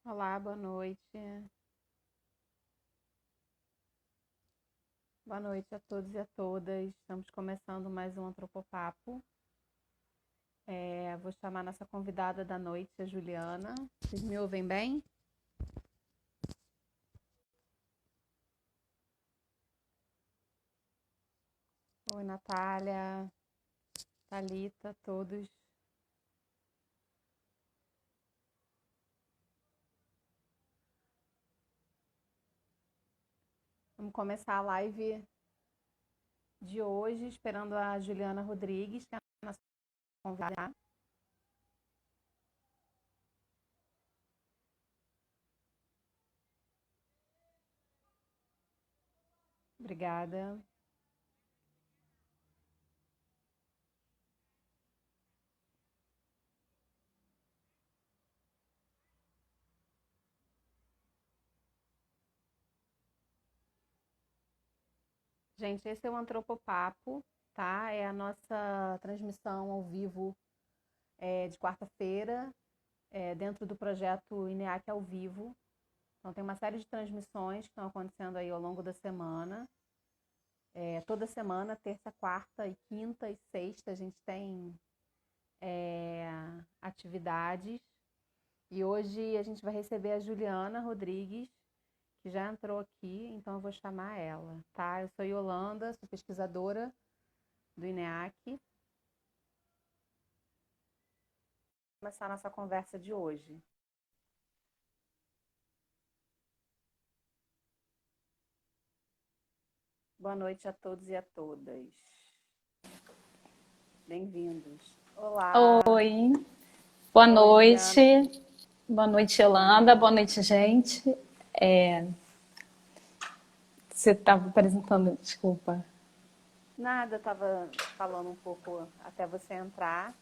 Olá, boa noite. Boa noite a todos e a todas. Estamos começando mais um Antropopapo. Vou chamar nossa convidada da noite, a Juliana. Vocês me ouvem bem? Oi, Natália, Thalita, todos. Vamos começar a live de hoje, esperando a Juliana Rodrigues, que é a nossa convidada. Obrigada. Gente, esse é o Antropopapo, tá? É a nossa transmissão ao vivo de quarta-feira, dentro do projeto INEAC ao vivo. Então, tem uma série de transmissões que estão acontecendo aí ao longo da semana. Toda semana, terça, quarta e quinta e sexta, a gente tem atividades. E hoje a gente vai receber a Juliana Rodrigues, que já entrou aqui, então eu vou chamar ela, tá? Eu sou Yolanda, sou pesquisadora do INEAC. Vou começar a nossa conversa de hoje. Boa noite a todos e a todas. Bem-vindos. Olá. Oi, boa Oi, noite. Juliana. Boa noite, Yolanda. Boa noite, gente. Você estava apresentando, desculpa. Nada, estava falando um pouco até você entrar,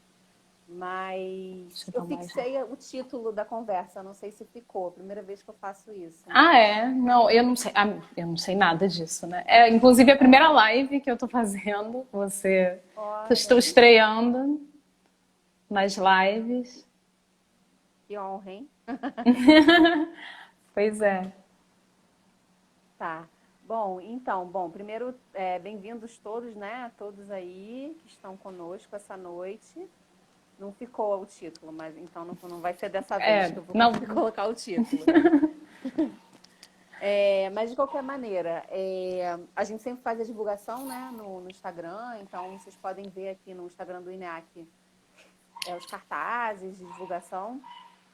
mas Deixa eu eu tomar já. fixei o título da conversa, não sei se ficou, primeira vez que eu faço isso. Ah, é? Não, eu não sei. Eu não sei nada disso, né? Inclusive, a primeira live que eu tô fazendo. Estou Olha, estreando nas lives. que honra, hein? Pois é. Tá. Bom, primeiro, bem-vindos todos, né? Todos aí que estão conosco essa noite. Não ficou o título, mas então não vai ser dessa vez que eu vou Não, conseguir colocar o título. Mas de qualquer maneira, a gente sempre faz a divulgação, né, no Instagram, então vocês podem ver aqui no Instagram do INEAC os cartazes de divulgação.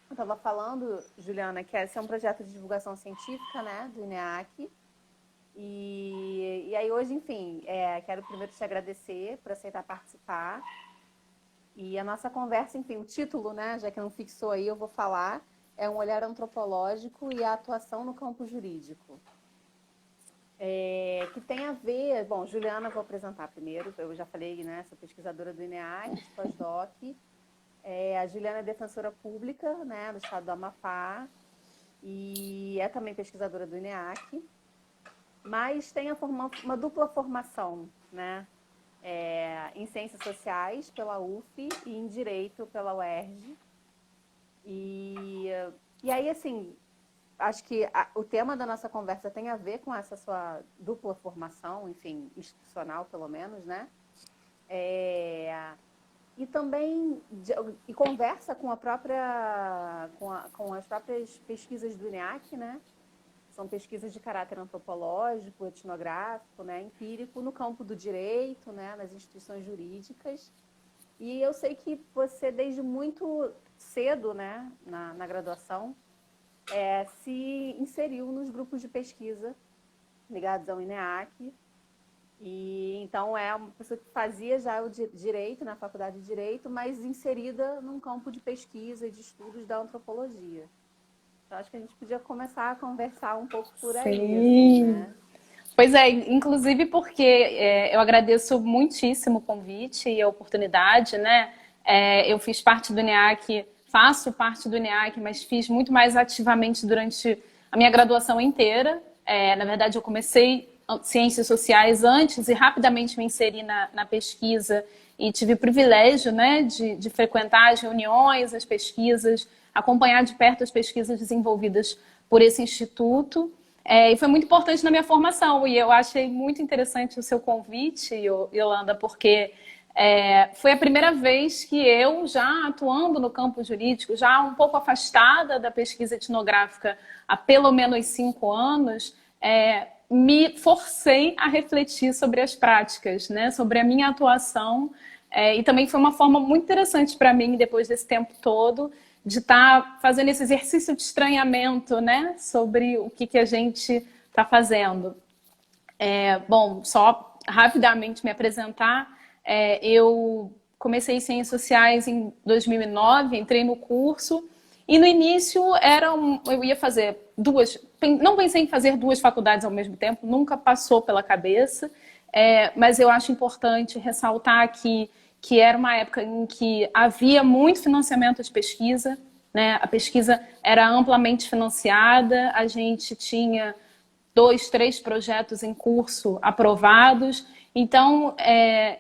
Eu estava falando, Juliana, que esse é um projeto de divulgação científica, né, do INEAC. E aí hoje, enfim, quero primeiro te agradecer por aceitar participar. E a nossa conversa, enfim, o título, né, já que não fixou aí, eu vou falar, é um olhar antropológico e a atuação no campo jurídico. Que tem a ver... Bom, Juliana, eu vou apresentar primeiro. Eu já falei, né? Sou pesquisadora do INEAC, pós-doc. A Juliana é defensora pública, né? Do estado do Amapá. E é também pesquisadora do INEAC. Mas tem uma dupla formação, né? Em Ciências Sociais, pela UF, e em Direito, pela UERJ. E aí, assim... Acho que o tema da nossa conversa tem a ver com essa sua dupla formação, enfim, institucional pelo menos, né? E também conversa com com as próprias pesquisas do INEAC, né? São pesquisas de caráter antropológico, etnográfico, né? Empírico, no campo do direito, né? Nas instituições jurídicas. E eu sei que você, desde muito cedo, né? Na graduação, se inseriu nos grupos de pesquisa ligados ao INEAC. E então é uma pessoa que fazia já o direito na faculdade de direito, mas inserida num campo de pesquisa e de estudos da antropologia. Então acho que a gente podia começar a conversar um pouco por aí, assim, Sim. né? Pois é, inclusive porque eu agradeço muitíssimo o convite e a oportunidade, né? Eu fiz parte do INEAC, faço parte do INEAC, mas fiz muito mais ativamente durante a minha graduação inteira. Na verdade, eu comecei ciências sociais antes e rapidamente me inseri na pesquisa e tive o privilégio, né, de frequentar as reuniões, as pesquisas, acompanhar de perto as pesquisas desenvolvidas por esse instituto. E foi muito importante na minha formação, e eu achei muito interessante o seu convite, Yolanda, porque foi a primeira vez que eu, já atuando no campo jurídico, já um pouco afastada da pesquisa etnográfica há pelo menos 5 anos, me forcei a refletir sobre as práticas, né, sobre a minha atuação, e também foi uma forma muito interessante para mim, depois desse tempo todo, de estar fazendo esse exercício de estranhamento, né, sobre o que a gente está fazendo. Bom, só rapidamente me apresentar, eu comecei Ciências Sociais em 2009, entrei no curso, e no início eu ia fazer não pensei em fazer 2 faculdades ao mesmo tempo, nunca passou pela cabeça, mas eu acho importante ressaltar que era uma época em que havia muito financiamento de pesquisa, né? A pesquisa era amplamente financiada, a gente tinha 2, 3 projetos em curso aprovados. Então,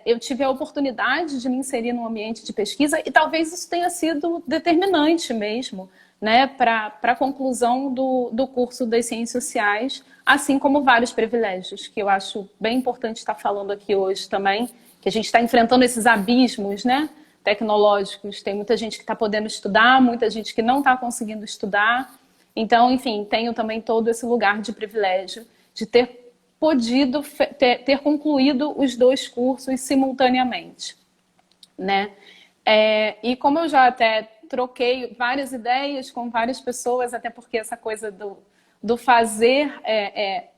eu tive a oportunidade de me inserir num ambiente de pesquisa e talvez isso tenha sido determinante mesmo, né, para a conclusão do curso das Ciências Sociais, assim como vários privilégios, que eu acho bem importante estar falando aqui hoje também, que a gente está enfrentando esses abismos, né, tecnológicos. Tem muita gente que está podendo estudar, muita gente que não está conseguindo estudar. Então, enfim, tenho também todo esse lugar de privilégio de ter podido ter concluído os 2 cursos simultaneamente, né? E como eu já até troquei várias ideias com várias pessoas, até porque essa coisa do fazer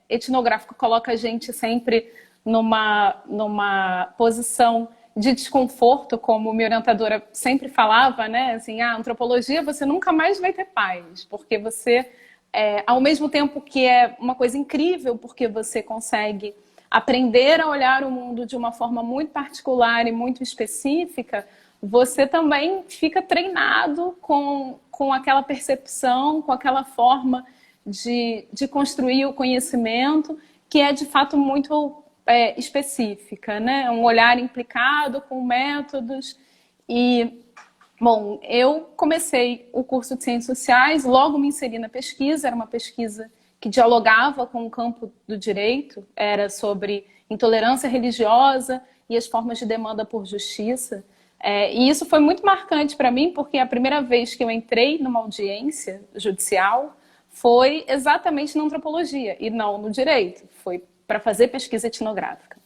etnográfico coloca a gente sempre numa posição de desconforto, como minha orientadora sempre falava, né? Assim, a antropologia você nunca mais vai ter paz, porque você, ao mesmo tempo que é uma coisa incrível, porque você consegue aprender a olhar o mundo de uma forma muito particular e muito específica, você também fica treinado com aquela percepção, com aquela forma de construir o conhecimento, que é de fato muito específica, né? Um olhar implicado com métodos. E, bom, eu comecei o curso de Ciências Sociais, logo me inseri na pesquisa, era uma pesquisa que dialogava com o campo do direito, era sobre intolerância religiosa e as formas de demanda por justiça. E isso foi muito marcante para mim, porque a primeira vez que eu entrei numa audiência judicial foi exatamente na antropologia e não no direito, foi para fazer pesquisa etnográfica.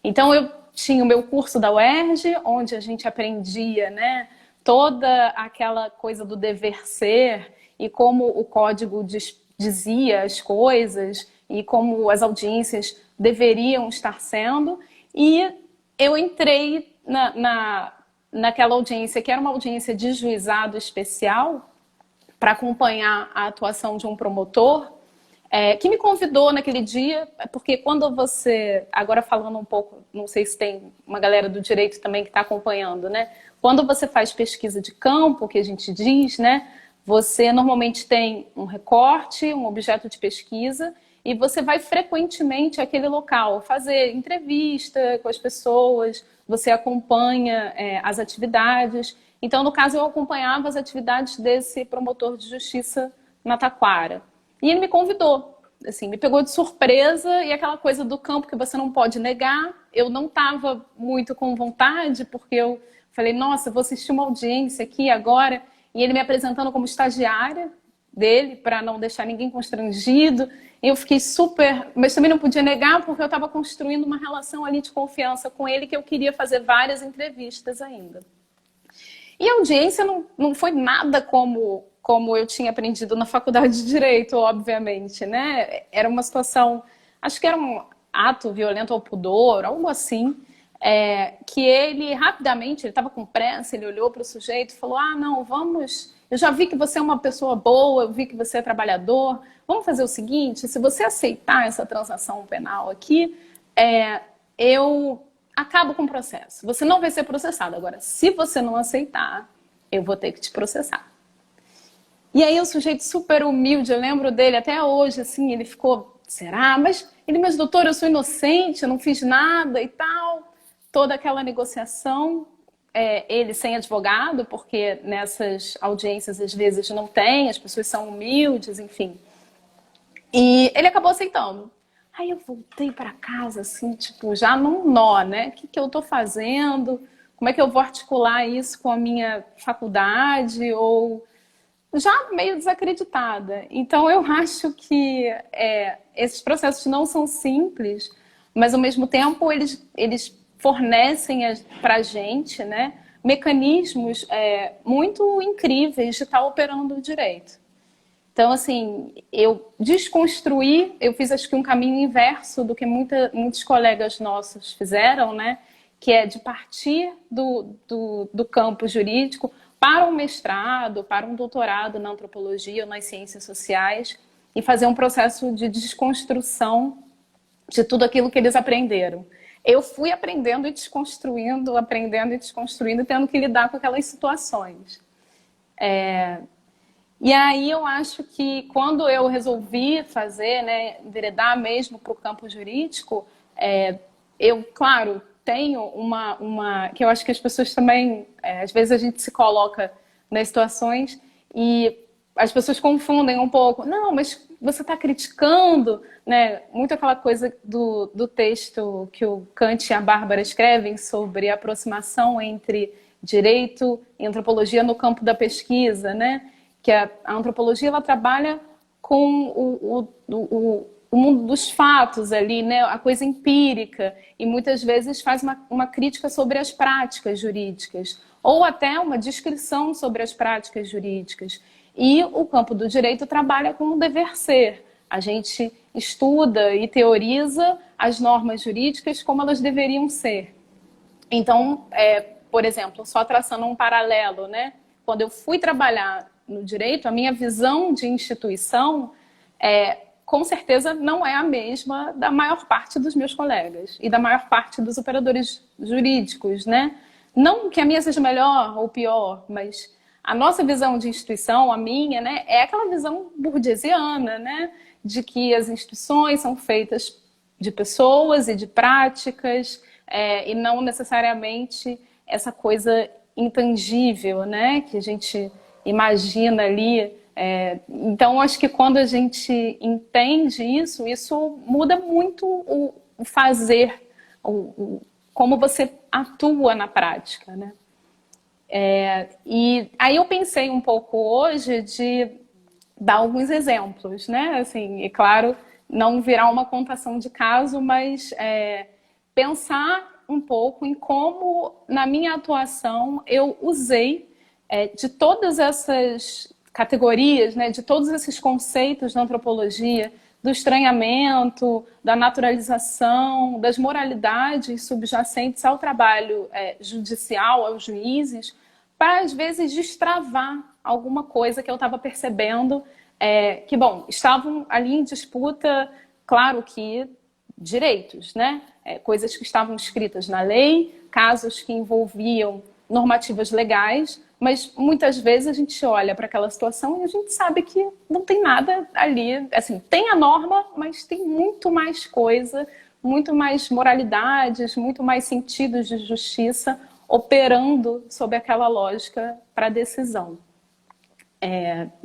Então eu tinha o meu curso da UERJ, onde a gente aprendia, né, toda aquela coisa do dever ser e como o código dizia as coisas e como as audiências deveriam estar sendo. E eu entrei naquela audiência, que era uma audiência de juizado especial, para acompanhar a atuação de um promotor, que me convidou naquele dia, porque quando você, agora falando um pouco, não sei se tem uma galera do direito também que está acompanhando, né? Quando você faz pesquisa de campo, que a gente diz, né? Você normalmente tem um recorte, um objeto de pesquisa, e você vai frequentemente àquele local, fazer entrevista com as pessoas, você acompanha as atividades. Então, no caso, eu acompanhava as atividades desse promotor de justiça na Taquara. E ele me convidou, assim, me pegou de surpresa, e aquela coisa do campo que você não pode negar. Eu não estava muito com vontade, porque eu falei, nossa, vou assistir uma audiência aqui agora, e ele me apresentando como estagiária dele, para não deixar ninguém constrangido. Eu fiquei super... Mas também não podia negar, porque eu estava construindo uma relação ali de confiança com ele, que eu queria fazer várias entrevistas ainda. E a audiência não foi nada como eu tinha aprendido na faculdade de Direito, obviamente, né? Era uma situação, acho que era um ato violento ao pudor, algo assim, que ele rapidamente, ele estava com pressa, ele olhou para o sujeito e falou, não, vamos... Eu já vi que você é uma pessoa boa, eu vi que você é trabalhador, vamos fazer o seguinte, se você aceitar essa transação penal aqui, eu acabo com o processo. Você não vai ser processado. Agora, se você não aceitar, eu vou ter que te processar. E aí o sujeito super humilde, eu lembro dele até hoje, assim, ele ficou, será? Mas doutor, eu sou inocente, eu não fiz nada e tal. toda aquela negociação, ele sem advogado, porque nessas audiências às vezes não tem, as pessoas são humildes, enfim. E ele acabou aceitando. Aí eu voltei para casa, assim, tipo, já num nó, né? O que, que eu estou fazendo? Como é que eu vou articular isso com a minha faculdade? Ou já meio desacreditada. Então, eu acho que esses processos não são simples, mas, ao mesmo tempo, eles fornecem para a gente, né, mecanismos muito incríveis de estar operando o direito. Então, assim, eu desconstruí, eu fiz acho que um caminho inverso do que muitos colegas nossos fizeram, né? Que é de partir do campo jurídico para um mestrado, para um doutorado na antropologia ou nas ciências sociais e fazer um processo de desconstrução de tudo aquilo que eles aprenderam. Eu fui aprendendo e desconstruindo, tendo que lidar com aquelas situações. E aí eu acho que quando eu resolvi fazer, né, enveredar mesmo para o campo jurídico, eu, claro, tenho que eu acho que as pessoas também, às vezes a gente se coloca nas situações e as pessoas confundem um pouco. Não, mas você está criticando, né? Muito aquela coisa do texto que o Kant e a Bárbara escrevem sobre a aproximação entre direito e antropologia no campo da pesquisa, né? Que a antropologia ela trabalha com o mundo dos fatos ali, né? A coisa empírica, e muitas vezes faz uma crítica sobre as práticas jurídicas, ou até uma descrição sobre as práticas jurídicas. E o campo do direito trabalha com o dever ser. A gente estuda e teoriza as normas jurídicas como elas deveriam ser. Então, por exemplo, só traçando um paralelo, né? Quando eu fui trabalhar no direito, a minha visão de instituição com certeza não é a mesma da maior parte dos meus colegas e da maior parte dos operadores jurídicos, né? Não que a minha seja melhor ou pior, mas a nossa visão de instituição, a minha, né, é aquela visão burguesiana, né, de que as instituições são feitas de pessoas e de práticas, e não necessariamente essa coisa intangível, né, que a gente imagina ali. Então, acho que quando a gente entende isso, isso muda muito o fazer, como você atua na prática, né? E aí eu pensei um pouco hoje de dar alguns exemplos, né? Assim, e claro, não virar uma contação de caso, mas pensar um pouco em como, na minha atuação, eu usei de todas essas categorias, né, de todos esses conceitos da antropologia, do estranhamento, da naturalização, das moralidades subjacentes ao trabalho judicial, aos juízes, para, às vezes, destravar alguma coisa que eu estava percebendo que, bom, estavam ali em disputa, claro que direitos, né? Coisas que estavam escritas na lei, casos que envolviam normativas legais, mas muitas vezes a gente olha para aquela situação e a gente sabe que não tem nada ali. Assim, tem a norma, mas tem muito mais coisa, muito mais moralidades, muito mais sentidos de justiça operando sob aquela lógica para a decisão.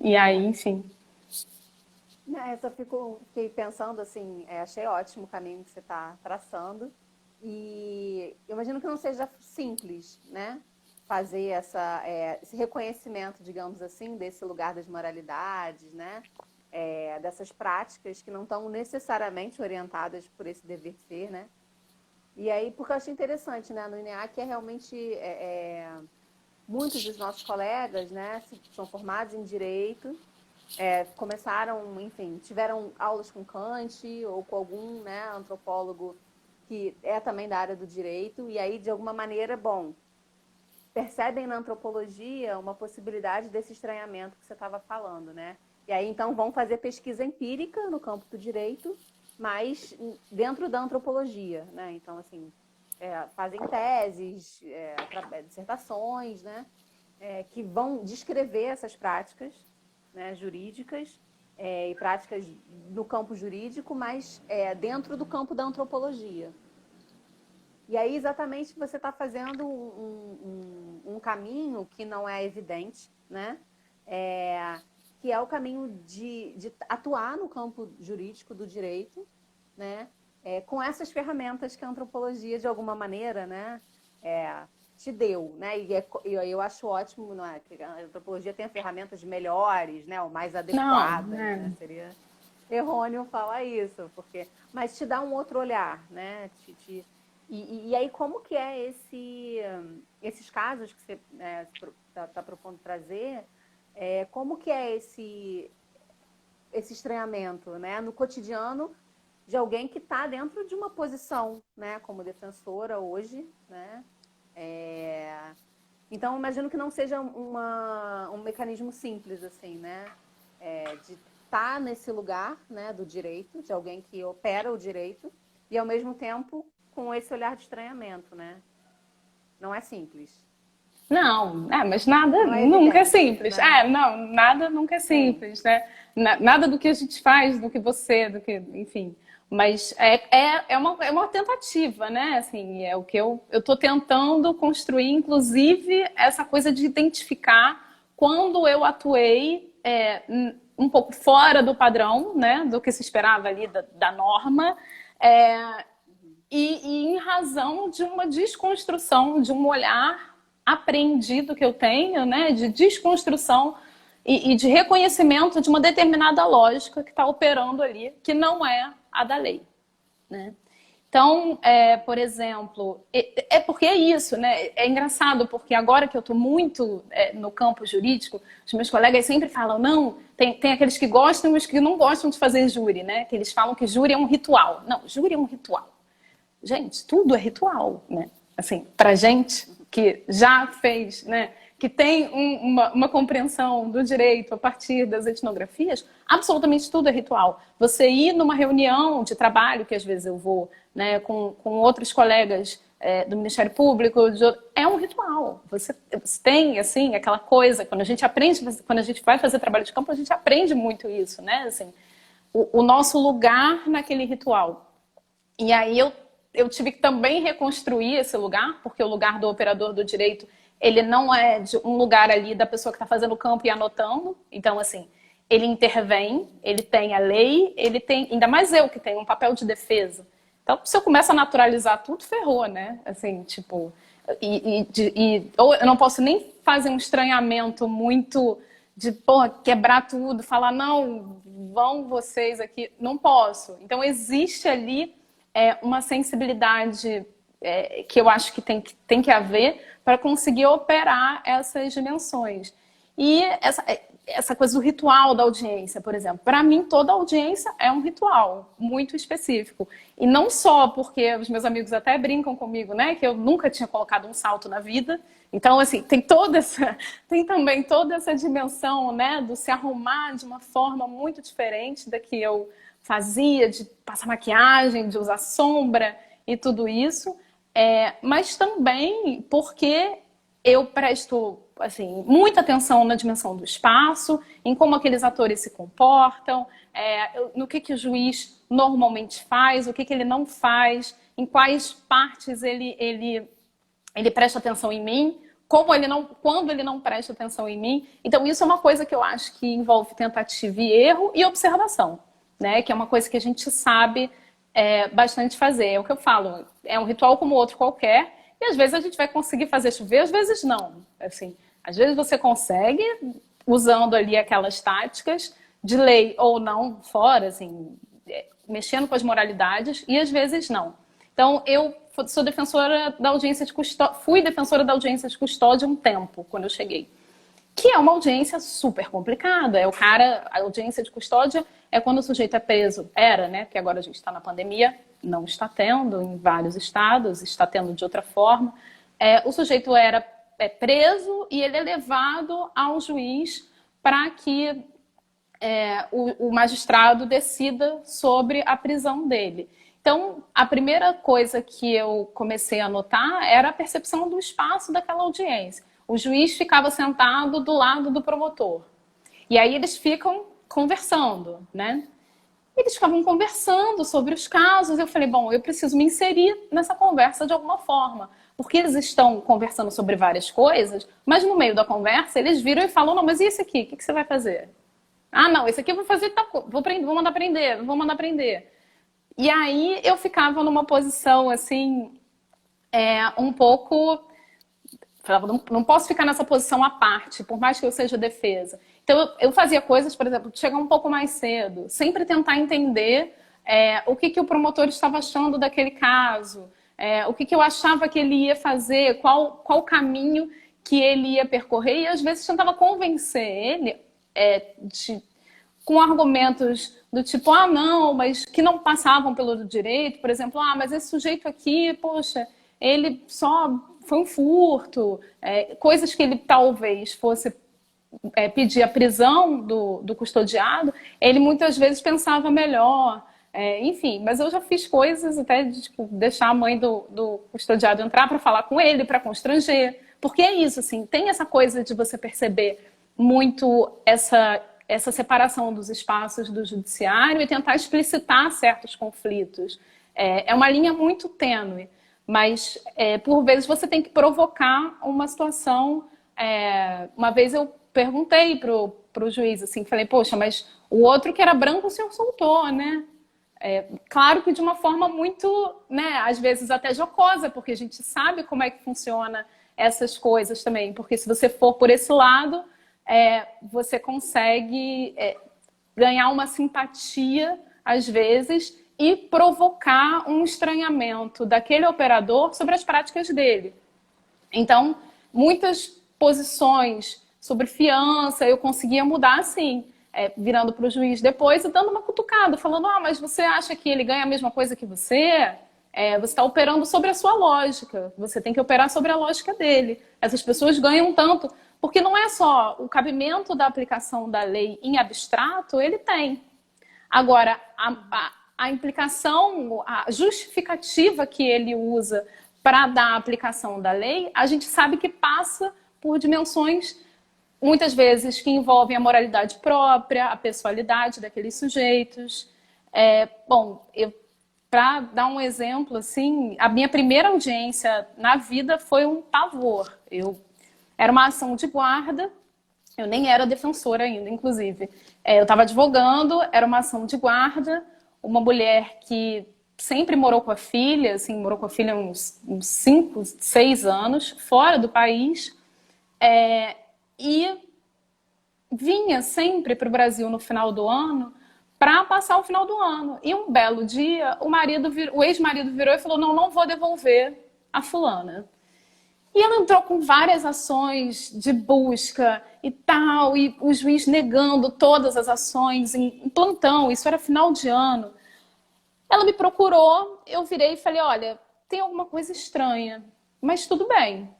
E aí, enfim. Eu só fiquei pensando assim, achei ótimo o caminho que você está traçando. E eu imagino que não seja simples, né? Fazer esse reconhecimento, digamos assim, desse lugar das moralidades, né? Dessas práticas que não estão necessariamente orientadas por esse dever ser, né? E aí, porque eu achei interessante, né? No INEAC realmente muitos dos nossos colegas, né, são formados em direito, começaram, enfim, tiveram aulas com Kant ou com algum, né, antropólogo que é também da área do direito, e aí, de alguma maneira, bom, percebem na antropologia uma possibilidade desse estranhamento que você estava falando, né? E aí, então, vão fazer pesquisa empírica no campo do direito, mas dentro da antropologia, né? Então, assim, fazem teses, dissertações, né? Que vão descrever essas práticas, né, jurídicas e práticas no campo jurídico, mas dentro do campo da antropologia. E aí, exatamente, você está fazendo um caminho que não é evidente, né? Que é o caminho de atuar no campo jurídico do direito, né? Com essas ferramentas que a antropologia, de alguma maneira, né? Te deu, né? E eu acho ótimo, não é? Que a antropologia tenha ferramentas melhores, né? Ou mais Não, adequadas, né? né? Seria errôneo falar isso, mas te dá um outro olhar, né? E aí, como que é esses casos que você está propondo trazer? Como que é esse estranhamento, né? No cotidiano de alguém que está dentro de uma posição, né? Como defensora hoje, né? Então, imagino que não seja um mecanismo simples, assim, né? De estar nesse lugar, né, do direito, de alguém que opera o direito, e ao mesmo tempo com esse olhar de estranhamento, né? Não é simples. Não, mas nada Não é nunca é evidente, simples. né? Não, nada nunca é Sim. simples, né? Nada do que a gente faz, do que você, do que, enfim. Mas é uma tentativa, né? Assim, é o que eu estou tentando construir, inclusive, essa coisa de identificar quando eu atuei um pouco fora do padrão, né? Do que se esperava ali da norma. É, e em razão de uma desconstrução, de um olhar aprendido que eu tenho, né, de desconstrução e de reconhecimento de uma determinada lógica que está operando ali, que não é a da lei, né? Então, por exemplo, porque é isso, né? É engraçado, porque agora que eu estou muito no campo jurídico, os meus colegas sempre falam, não, tem aqueles que gostam e os que não gostam de fazer júri, né? Que eles falam que júri é um ritual. Não, júri é um ritual. Gente, tudo é ritual, né? Assim, pra gente que já fez, né? Que tem uma compreensão do direito a partir das etnografias, absolutamente tudo é ritual. Você ir numa reunião de trabalho, que às vezes eu vou, né, com outros colegas do Ministério Público, é um ritual. Você tem, assim, aquela coisa, quando a gente aprende, quando a gente vai fazer trabalho de campo, a gente aprende muito isso, né? Assim, o nosso lugar naquele ritual. E aí eu tive que também reconstruir esse lugar, porque o lugar do operador do direito, ele não é de um lugar ali da pessoa que está fazendo o campo e anotando. Então, assim, ele intervém, ele tem a lei, ele tem, ainda mais eu que tenho um papel de defesa. Então, se eu começo a naturalizar tudo, ferrou, né? Assim, tipo, ou eu não posso nem fazer um estranhamento muito de, porra, quebrar tudo, falar, não, vão vocês aqui. Não posso. Então, existe ali uma sensibilidade que eu acho que tem que haver para conseguir operar essas dimensões. E essa coisa do ritual da audiência, por exemplo. Para mim, toda audiência é um ritual muito específico. E não só porque os meus amigos até brincam comigo, né? Que eu nunca tinha colocado um salto na vida. Então, assim, tem também toda essa dimensão, né? Do se arrumar de uma forma muito diferente da que eu fazia, de passar maquiagem, de usar sombra e tudo isso. Mas também porque eu presto assim, muita atenção na dimensão do espaço, em como aqueles atores se comportam, no que o juiz normalmente faz, o que ele não faz, em quais partes ele presta atenção em mim, quando ele não presta atenção em mim. Então, isso é uma coisa que eu acho que envolve tentativa e erro e observação, né? Que é uma coisa que a gente sabe bastante fazer. É o que eu falo, é um ritual como outro qualquer, e às vezes a gente vai conseguir fazer chover, às vezes não. Assim, às vezes você consegue, usando ali aquelas táticas, de lei ou não, fora, assim, mexendo com as moralidades, e às vezes não. Então, eu sou defensora da audiência de custódia, fui defensora da audiência de custódia um tempo, quando eu cheguei. Que é uma audiência super complicada. A audiência de custódia é quando o sujeito é preso. Era, né? Porque agora a gente está na pandemia, não está tendo em vários estados, está tendo de outra forma. O sujeito era preso e ele é levado ao juiz para que o magistrado decida sobre a prisão dele. Então, a primeira coisa que eu comecei a notar era a percepção do espaço daquela audiência. O juiz ficava sentado do lado do promotor. E aí eles ficam conversando, né? Eles ficavam conversando sobre os casos. Eu falei, bom, eu preciso me inserir nessa conversa de alguma forma. Porque eles estão conversando sobre várias coisas, mas no meio da conversa eles viram e falam, não, mas e esse aqui? O que você vai fazer? Ah, não, esse aqui eu vou fazer, vou mandar prender, vou mandar prender. E aí eu ficava numa posição, assim, um pouco... Falava, não posso ficar nessa posição à parte, por mais que eu seja defesa. Então, eu fazia coisas, por exemplo, de chegar um pouco mais cedo, sempre tentar entender o que o promotor estava achando daquele caso, o que eu achava que ele ia fazer, qual o caminho que ele ia percorrer, e às vezes tentava convencer ele com argumentos do tipo, ah, não, mas que não passavam pelo direito, por exemplo, ah, mas esse sujeito aqui, poxa, ele só foi um furto, coisas que ele talvez fosse pedir a prisão do custodiado, ele muitas vezes pensava melhor, enfim, mas eu já fiz coisas até de tipo, deixar a mãe do custodiado entrar para falar com ele, para constranger, porque é isso, assim, tem essa coisa de você perceber muito essa separação dos espaços do judiciário e tentar explicitar certos conflitos. É uma linha muito tênue, mas por vezes você tem que provocar uma situação. Uma vez eu perguntei pro juiz, assim, falei, poxa, mas o outro que era branco o senhor soltou, né? Claro que de uma forma muito, né, às vezes até jocosa, porque a gente sabe como é que funciona essas coisas também, porque se você for por esse lado, você consegue ganhar uma simpatia, às vezes, e provocar um estranhamento daquele operador sobre as práticas dele. Então, muitas posições sobre fiança eu conseguia mudar assim, virando para o juiz depois e dando uma cutucada, falando, ah, mas você acha que ele ganha a mesma coisa que você? Você está operando sobre a sua lógica, você tem que operar sobre a lógica dele. Essas pessoas ganham tanto, porque não é só o cabimento da aplicação da lei em abstrato, ele tem. Agora, a implicação, a justificativa que ele usa para dar a aplicação da lei, a gente sabe que passa por dimensões, muitas vezes, que envolvem a moralidade própria, a pessoalidade daqueles sujeitos. Bom, para dar um exemplo, assim, a minha primeira audiência na vida foi um pavor. Era uma ação de guarda, eu nem era defensora ainda, inclusive. Eu estava advogando, era uma ação de guarda, uma mulher que sempre morou com a filha, assim, morou com a filha uns 5, 6 anos, fora do país, e vinha sempre para o Brasil no final do ano para passar o final do ano. E um belo dia, o ex-marido virou e falou, não vou devolver a fulana. E ela entrou com várias ações de busca e tal, e o juiz negando todas as ações em plantão, isso era final de ano. Ela me procurou, eu virei e falei, olha, tem alguma coisa estranha, mas tudo bem.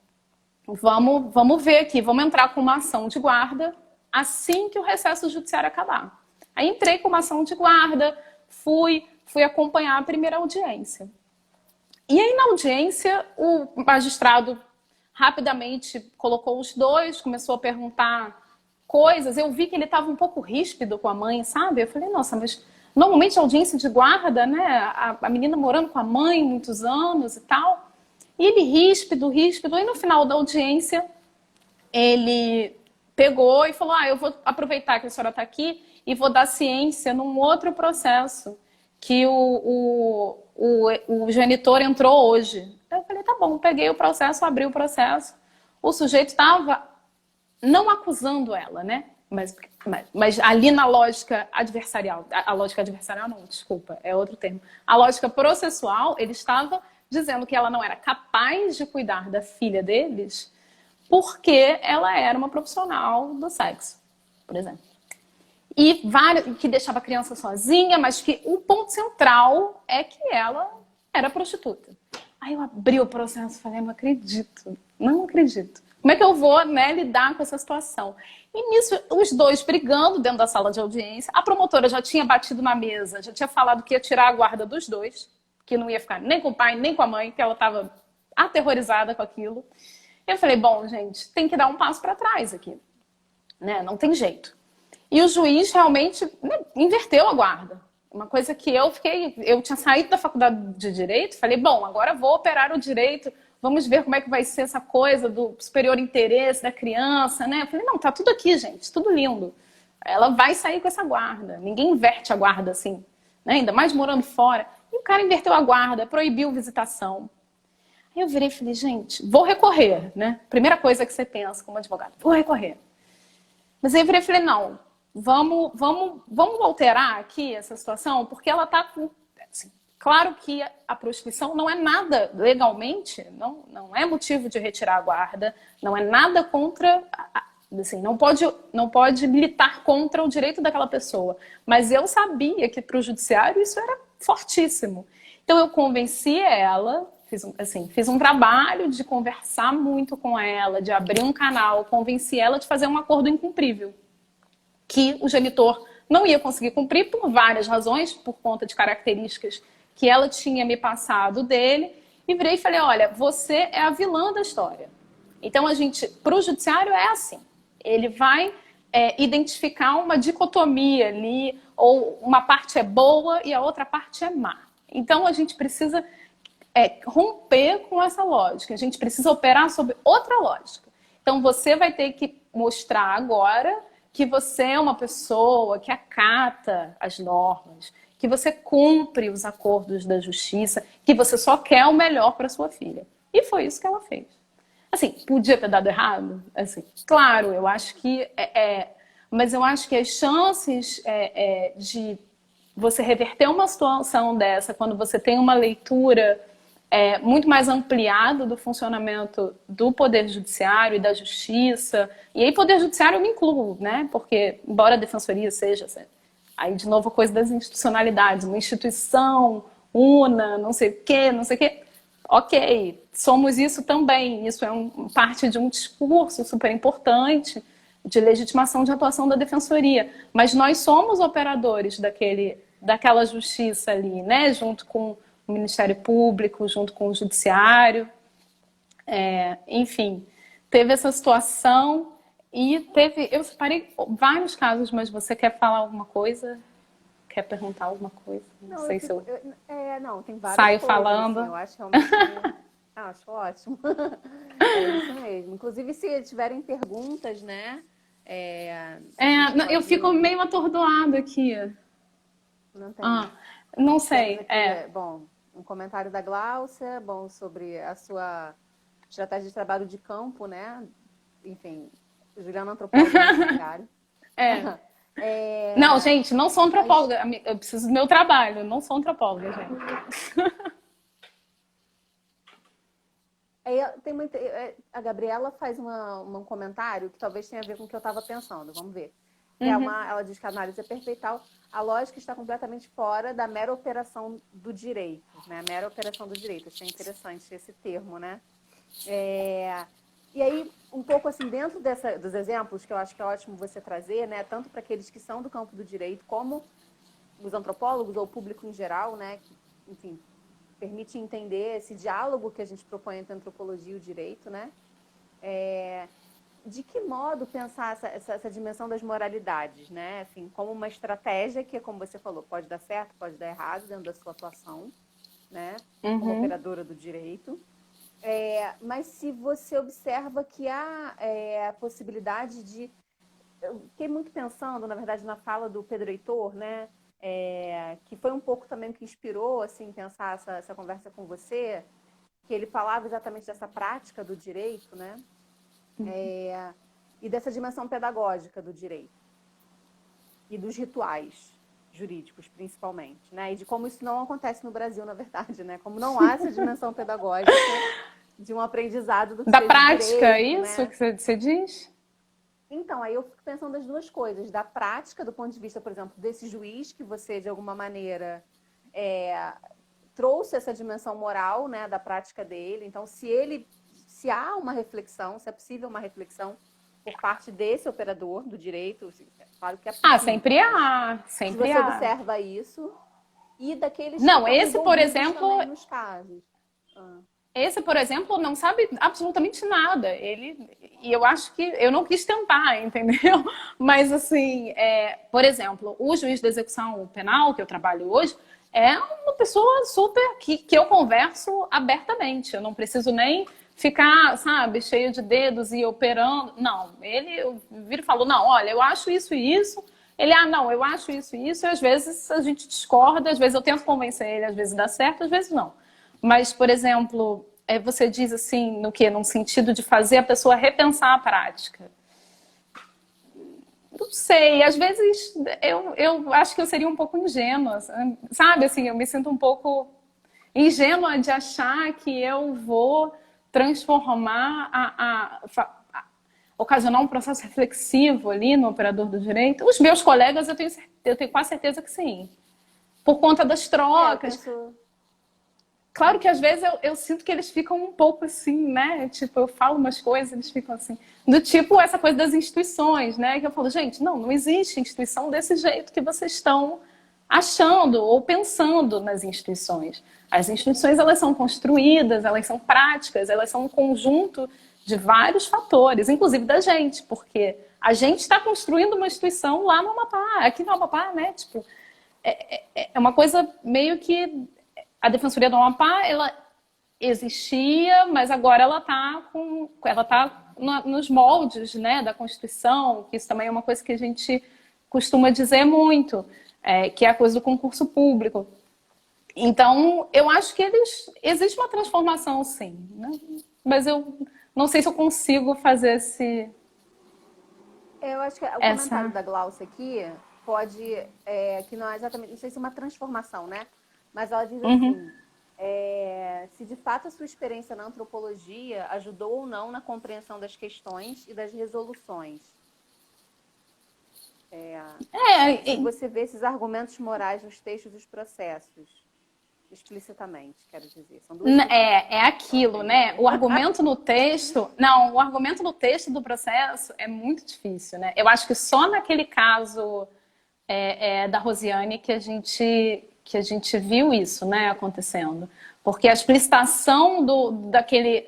Vamos ver aqui, vamos entrar com uma ação de guarda assim que o recesso judiciário acabar. Aí entrei com uma ação de guarda, fui acompanhar a primeira audiência. E aí na audiência, o magistrado rapidamente colocou os dois, começou a perguntar coisas. Eu vi que ele estava um pouco ríspido com a mãe, sabe? Eu falei, nossa, mas normalmente audiência de guarda, né? A menina morando com a mãe muitos anos e tal. E ele ríspido. E no final da audiência, ele pegou e falou, eu vou aproveitar que a senhora está aqui e vou dar ciência num outro processo que o genitor entrou hoje. Eu falei, tá bom, peguei o processo, abri o processo. O sujeito estava não acusando ela, né? Mas ali na lógica adversarial, a lógica adversarial não, desculpa, é outro termo. A lógica processual, ele estava dizendo que ela não era capaz de cuidar da filha deles porque ela era uma profissional do sexo, por exemplo. E que deixava a criança sozinha, mas que o ponto central é que ela era prostituta. Aí eu abri o processo e falei, não acredito. Como é que eu vou, né, lidar com essa situação? E nisso, os dois brigando dentro da sala de audiência. A promotora já tinha batido na mesa, já tinha falado que ia tirar a guarda dos dois, que não ia ficar nem com o pai, nem com a mãe, que ela estava aterrorizada com aquilo. Eu falei, bom, gente, tem que dar um passo para trás aqui, né? Não tem jeito. E o juiz realmente, né, inverteu a guarda. uma coisa que eu tinha saído da faculdade de Direito, falei, bom, agora vou operar o direito, vamos ver como é que vai ser essa coisa do superior interesse da criança, né? Eu falei, não, tá tudo aqui, gente, tudo lindo. Ela vai sair com essa guarda, ninguém inverte a guarda assim, né? Ainda mais morando fora. E o cara inverteu a guarda, proibiu visitação. Aí eu virei e falei, gente, vou recorrer, né? Primeira coisa que você pensa como advogado, vou recorrer. Mas aí eu virei e falei, não, vamos alterar aqui essa situação, porque ela está com... Assim, claro que a prostituição não é nada legalmente, não é motivo de retirar a guarda, não é nada contra... Assim, não pode militar contra o direito daquela pessoa. Mas eu sabia que para o judiciário isso era fortíssimo. Então eu convenci ela, fiz um trabalho de conversar muito com ela, de abrir um canal, convenci ela de fazer um acordo incumprível, que o genitor não ia conseguir cumprir por várias razões, por conta de características que ela tinha me passado dele, e virei e falei, olha, você é a vilã da história. Então, para o judiciário é assim, ele vai identificar uma dicotomia ali, ou uma parte é boa e a outra parte é má. Então, a gente precisa romper com essa lógica, a gente precisa operar sobre outra lógica. Então, você vai ter que mostrar agora que você é uma pessoa que acata as normas, que você cumpre os acordos da justiça, que você só quer o melhor para sua filha. E foi isso que ela fez. Assim, podia ter dado errado? Assim, claro, eu acho que... mas eu acho que as chances de você reverter uma situação dessa, quando você tem uma leitura muito mais ampliada do funcionamento do Poder Judiciário e da Justiça, e aí Poder Judiciário eu me incluo, né? Porque, embora a Defensoria seja... Aí, de novo, a coisa das institucionalidades, uma instituição, não sei o quê, ok, somos isso também, isso é parte de um discurso super importante de legitimação de atuação da Defensoria, mas nós somos operadores daquela justiça ali, né, junto com o Ministério Público, junto com o Judiciário, enfim, teve essa situação e eu separei vários casos, mas você quer falar alguma coisa? Quer perguntar alguma coisa? Não sei se eu não, tem várias saio coisas, falando. assim, eu acho realmente... acho ótimo. É isso mesmo. Inclusive, se tiverem perguntas, né? Eu fico meio atordoada aqui. Não tem. Não sei. Aqui, bom, um comentário da Gláucia, bom, sobre a sua estratégia de trabalho de campo, né? Enfim, Juliana antropóloga universitária. Não, gente, não sou antropóloga. Eu preciso do meu trabalho, eu não sou antropóloga, gente. A Gabriela faz um comentário que talvez tenha a ver com o que eu estava pensando. Vamos ver. Ela diz que a análise é perfeita, a lógica está completamente fora da mera operação do direito, né? A mera operação do direito. Achei interessante esse termo, né? E aí, um pouco assim, dentro dos exemplos, que eu acho que é ótimo você trazer, né? Tanto para aqueles que são do campo do direito, como os antropólogos ou o público em geral, né? Que, enfim, permite entender esse diálogo que a gente propõe entre a antropologia e o direito, né? De que modo pensar essa dimensão das moralidades, né? Assim, como uma estratégia que, como você falou, pode dar certo, pode dar errado dentro da sua atuação, né? Como operadora do direito. Mas se você observa que há a possibilidade de... Eu fiquei muito pensando, na verdade, na fala do Pedro Heitor, né? Que foi um pouco também o que inspirou assim, pensar essa conversa com você, que ele falava exatamente dessa prática do direito, né? E dessa dimensão pedagógica do direito. E dos rituais jurídicos, principalmente. Né? E de como isso não acontece no Brasil, na verdade. Né? Como não há essa dimensão pedagógica de um aprendizado do que da seja prática, direito, isso né? que você diz? Então, aí eu fico pensando das duas coisas. Da prática, do ponto de vista, por exemplo, desse juiz que você, de alguma maneira, trouxe essa dimensão moral, né, da prática dele. Então, se há uma reflexão, se é possível uma reflexão por parte desse operador do direito, claro que é possível. Sempre há, sempre se você há. observa isso, e daqueles Não, que esse, por exemplo, nos casos. Esse, por exemplo, não sabe absolutamente nada. E eu acho que eu não quis tentar, entendeu? Mas, assim, por exemplo, o juiz da execução penal que eu trabalho hoje é uma pessoa super que eu converso abertamente. Eu não preciso nem ficar, sabe, cheio de dedos e operando. Não, eu viro e falo, não, olha, eu acho isso e isso. Ele, não, eu acho isso e isso. E às vezes a gente discorda, às vezes eu tento convencer ele, às vezes dá certo, às vezes não. Mas, por exemplo, você diz assim, no quê? Num sentido de fazer a pessoa repensar a prática. Não sei, às vezes eu acho que eu seria um pouco ingênua, sabe? Assim, eu me sinto um pouco ingênua de achar que eu vou transformar, ocasionar um processo reflexivo ali no operador do direito. Os meus colegas, eu tenho quase certeza que sim. Por conta das trocas. Claro que às vezes eu sinto que eles ficam um pouco assim, né? Tipo, eu falo umas coisas, eles ficam assim. Do tipo, essa coisa das instituições, né? Que eu falo, gente, não existe instituição desse jeito que vocês estão achando ou pensando nas instituições. As instituições, elas são construídas, elas são práticas, elas são um conjunto de vários fatores, inclusive da gente, porque a gente está construindo uma instituição lá no Amapá. Aqui no Amapá, né? Tipo, é uma coisa meio que a Defensoria do Amapá, ela existia, mas agora ela está nos moldes, né, da Constituição, que isso também é uma coisa que a gente costuma dizer muito, que é a coisa do concurso público. Então, eu acho que existe uma transformação, sim, né? Mas eu não sei se eu consigo fazer esse... Eu acho que o comentário da Glaucia aqui pode, que não é exatamente, não sei se é uma transformação, né? Mas ela diz assim, se de fato a sua experiência na antropologia ajudou ou não na compreensão das questões e das resoluções. Se você vê esses argumentos morais nos textos dos processos, explicitamente, quero dizer. São duas aquilo, né? O argumento no texto... Não, o argumento no texto do processo é muito difícil, né? Eu acho que só naquele caso da Rosiane que a gente viu isso, né, acontecendo. Porque a explicitação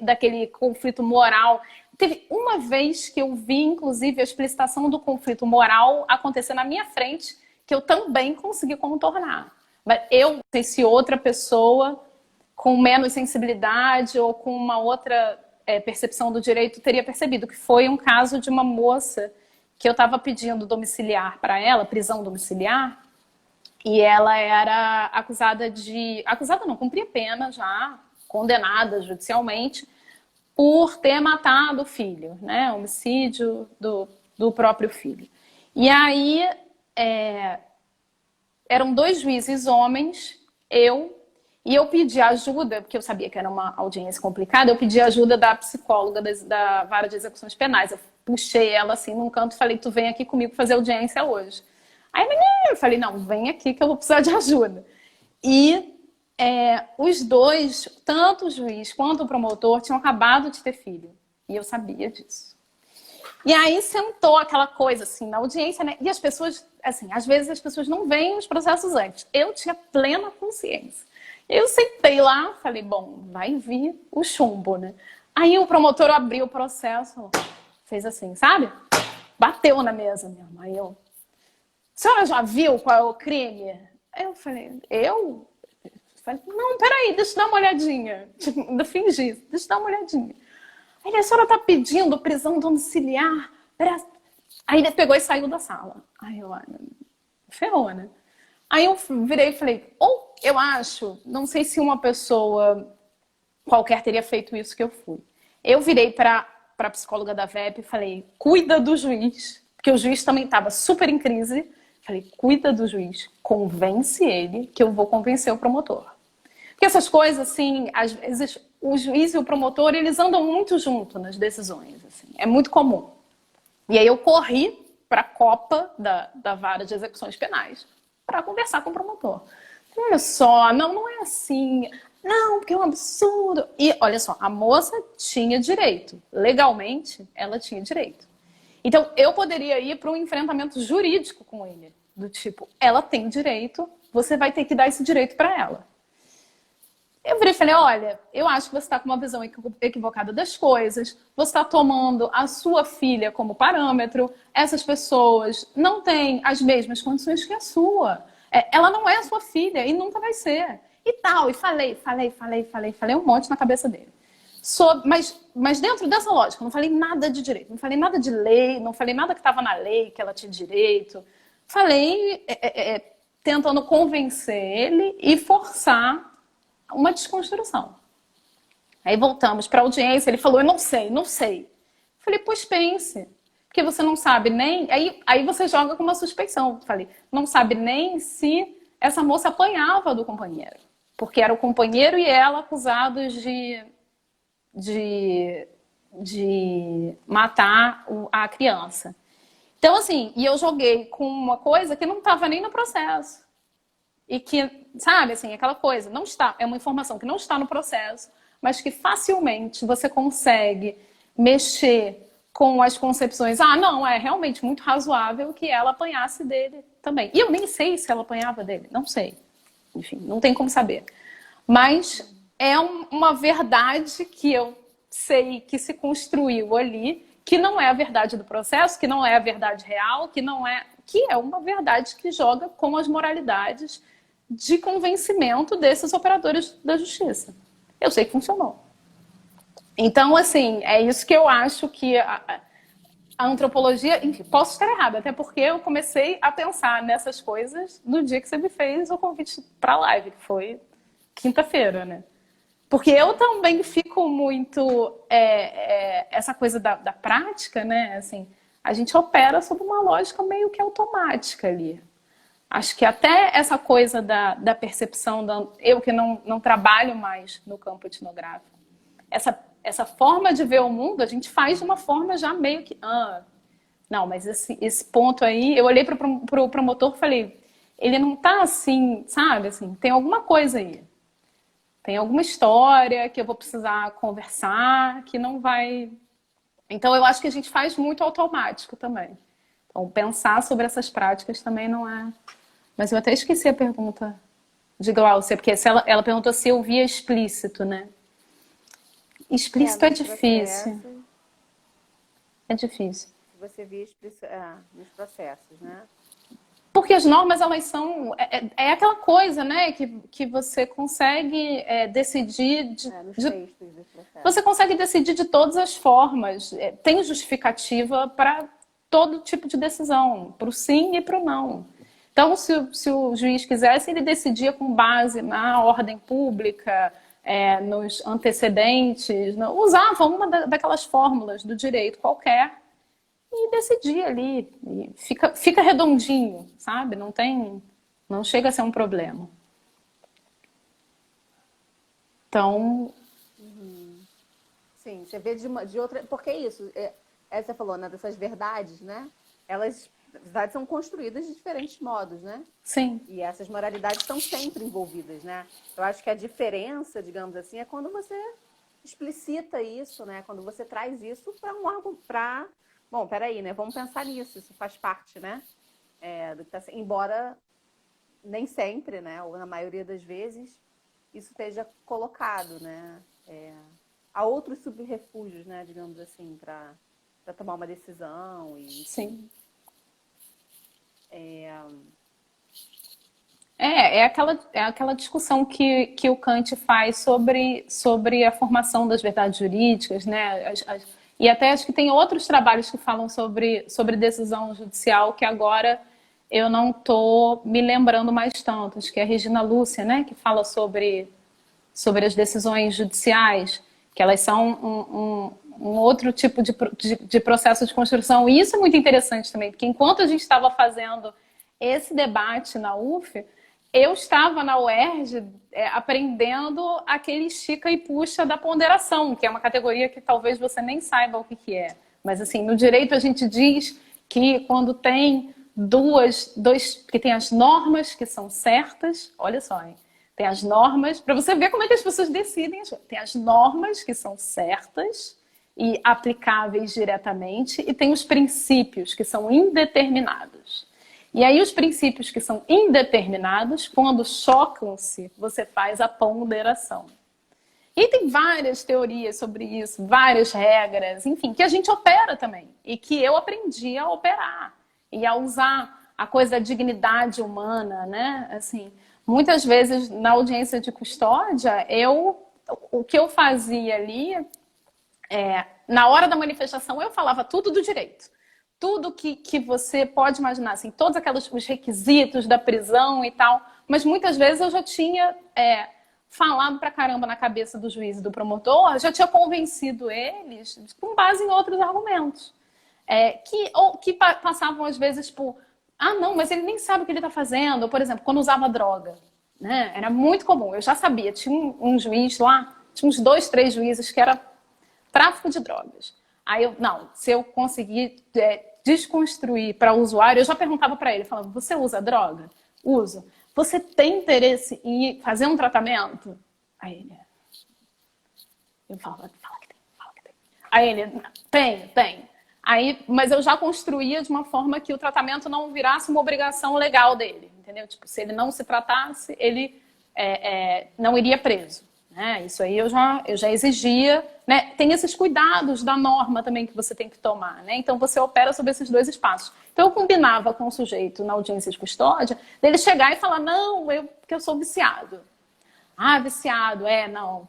daquele conflito moral... Teve uma vez que eu vi, inclusive, a explicitação do conflito moral acontecer na minha frente, que eu também consegui contornar. Mas eu não sei se outra pessoa com menos sensibilidade ou com uma outra percepção do direito teria percebido, que foi um caso de uma moça que eu estava pedindo domiciliar para ela, prisão domiciliar, e ela era acusada não, cumpria pena já, condenada judicialmente, por ter matado o filho, né? Homicídio do próprio filho. E aí, eram 2 juízes homens, e eu pedi ajuda, porque eu sabia que era uma audiência complicada, eu pedi ajuda da psicóloga da Vara de Execuções Penais. Eu puxei ela assim num canto e falei, tu vem aqui comigo fazer audiência hoje. Aí eu falei, não, vem aqui que eu vou precisar de ajuda. E os dois, tanto o juiz quanto o promotor, tinham acabado de ter filho. E eu sabia disso. E aí sentou aquela coisa assim na audiência, né? E as pessoas, assim, às vezes as pessoas não veem os processos antes. Eu tinha plena consciência. Eu sentei lá, falei, bom, vai vir o chumbo, né? Aí o promotor abriu o processo, fez assim, sabe? Bateu na mesa mesmo. Aí a senhora já viu qual é o crime? Aí eu falei, não, peraí, deixa eu dar uma olhadinha. Tipo, ainda fingi, deixa eu dar uma olhadinha. Aí a senhora tá pedindo prisão domiciliar. Aí ele pegou e saiu da sala. Aí eu, ferrou, né? Aí eu virei e falei, eu acho, não sei se uma pessoa qualquer teria feito isso que eu fui. Eu virei para a psicóloga da VEP e falei, cuida do juiz, porque o juiz também estava super em crise. Falei, cuida do juiz, convence ele que eu vou convencer o promotor. Porque essas coisas, assim, às vezes o juiz e o promotor, eles andam muito junto nas decisões, assim, é muito comum. E aí eu corri para a copa da Vara de Execuções Penais para conversar com o promotor. Olha só, não é assim, não, porque é um absurdo. E olha só, a moça tinha direito, legalmente ela tinha direito. Então eu poderia ir para um enfrentamento jurídico com ele, do tipo, ela tem direito, você vai ter que dar esse direito para ela. Eu virei e falei, olha, eu acho que você está com uma visão equivocada das coisas, você está tomando a sua filha como parâmetro, essas pessoas não têm as mesmas condições que a sua. Ela não é a sua filha e nunca vai ser. E tal, e falei um monte na cabeça dele. Mas dentro dessa lógica, não falei nada de direito, não falei nada de lei, não falei nada que estava na lei, que ela tinha direito. Falei tentando convencer ele e forçar uma desconstrução. Aí voltamos para a audiência, ele falou, eu não sei. Falei, pois pense, porque você não sabe nem... Aí você joga com uma suspeição. Falei, não sabe nem se essa moça apanhava do companheiro. Porque era o companheiro e ela acusados de matar a criança. Então, assim, e eu joguei com uma coisa que não estava nem no processo. E que, sabe, assim, aquela coisa, não está, é uma informação que não está no processo, mas que facilmente você consegue mexer com as concepções. Ah, não, é realmente muito razoável que ela apanhasse dele também. E eu nem sei se ela apanhava dele, não sei. Enfim, não tem como saber. Mas é uma verdade que eu sei que se construiu ali, que não é a verdade do processo, que não é a verdade real, que é uma verdade que joga com as moralidades de convencimento desses operadores da justiça. Eu sei que funcionou. Então, assim, é isso que eu acho que a antropologia... Enfim, posso estar errada, até porque eu comecei a pensar nessas coisas no dia que você me fez o convite para a live, que foi quinta-feira, né? Porque eu também fico muito... essa coisa da prática, né? Assim, a gente opera sob uma lógica meio que automática ali. Acho que até essa coisa da percepção, eu que não trabalho mais no campo etnográfico, essa forma de ver o mundo, a gente faz de uma forma já meio que... não, mas esse ponto aí, eu olhei para o promotor e falei, ele não tá assim, sabe? Assim, tem alguma coisa aí. Tem alguma história que eu vou precisar conversar, que não vai... Então, eu acho que a gente faz muito automático também. Então, pensar sobre essas práticas também não é... Mas eu até esqueci a pergunta de Glaucia, porque ela perguntou se eu via explícito, né? Explícito é difícil. É difícil. Você via explícito nos processos, né? Porque as normas, elas são... É aquela coisa, né? Que você consegue decidir... Nos textos dos processos. Você consegue decidir de todas as formas. Tem justificativa para todo tipo de decisão. Para o sim e para o não. Então, se o juiz quisesse, ele decidia com base na ordem pública, nos antecedentes, usava uma daquelas fórmulas do direito qualquer e decidia ali. E fica redondinho, sabe? Não chega a ser um problema. Então... Sim, você vê de outra... Porque é isso, você falou, né, dessas verdades, né? As verdades são construídas de diferentes modos, né? Sim. E essas moralidades estão sempre envolvidas, né? Eu acho que a diferença, digamos assim, é quando você explicita isso, né? Quando você traz isso para um órgão, bom, peraí, né? Vamos pensar nisso, isso faz parte, né? Do que tá... Embora nem sempre, né? Ou na maioria das vezes, isso esteja colocado, né? Há outros subrefúgios, né? Digamos assim, para tomar uma decisão. Sim. É aquela discussão que o Kant faz sobre a formação das verdades jurídicas, né? E até acho que tem outros trabalhos que falam sobre decisão judicial que agora eu não estou me lembrando mais tanto. Acho que é a Regina Lúcia, né? Que fala sobre as decisões judiciais, que elas são um outro tipo de processo de construção. E isso é muito interessante também, porque enquanto a gente estava fazendo esse debate na UF, eu estava na UERJ aprendendo aquele estica e puxa da ponderação, que é uma categoria que talvez você nem saiba o que é. Mas assim, no direito a gente diz que quando tem que tem as normas que são certas, olha só, hein? Tem as normas, para você ver como é que as pessoas decidem. Tem as normas que são certas e aplicáveis diretamente, e tem os princípios que são indeterminados. E aí os princípios que são indeterminados, quando chocam-se, você faz a ponderação. E tem várias teorias sobre isso, várias regras, enfim, que a gente opera também. E que eu aprendi a operar. E a usar a coisa da dignidade humana, né? Assim, muitas vezes na audiência de custódia, o que eu fazia ali, na hora da manifestação, eu falava tudo do direito. Tudo que você pode imaginar, assim, todos os requisitos da prisão e tal. Mas muitas vezes eu já tinha falado pra caramba na cabeça do juiz e do promotor, já tinha convencido eles com base em outros argumentos. Que passavam às vezes por... Ah, não, mas ele nem sabe o que ele está fazendo. Ou, por exemplo, quando usava droga. Né? Era muito comum, eu já sabia. Tinha um juiz lá, tinha uns 2, 3 juízes que era tráfico de drogas. Aí se eu conseguir desconstruir para o usuário, eu já perguntava para ele, falava, você usa droga? Uso. Você tem interesse em fazer um tratamento? Aí ele... Eu falava, fala que tem. Aí ele, tem. Aí, mas eu já construía de uma forma que o tratamento não virasse uma obrigação legal dele, entendeu? Tipo, se ele não se tratasse, ele não iria preso. Né? Isso aí eu já exigia. Né? Tem esses cuidados da norma também que você tem que tomar. Né? Então, você opera sobre esses 2 espaços. Então, eu combinava com o sujeito na audiência de custódia, dele chegar e falar, não, porque eu sou viciado. Ah, viciado,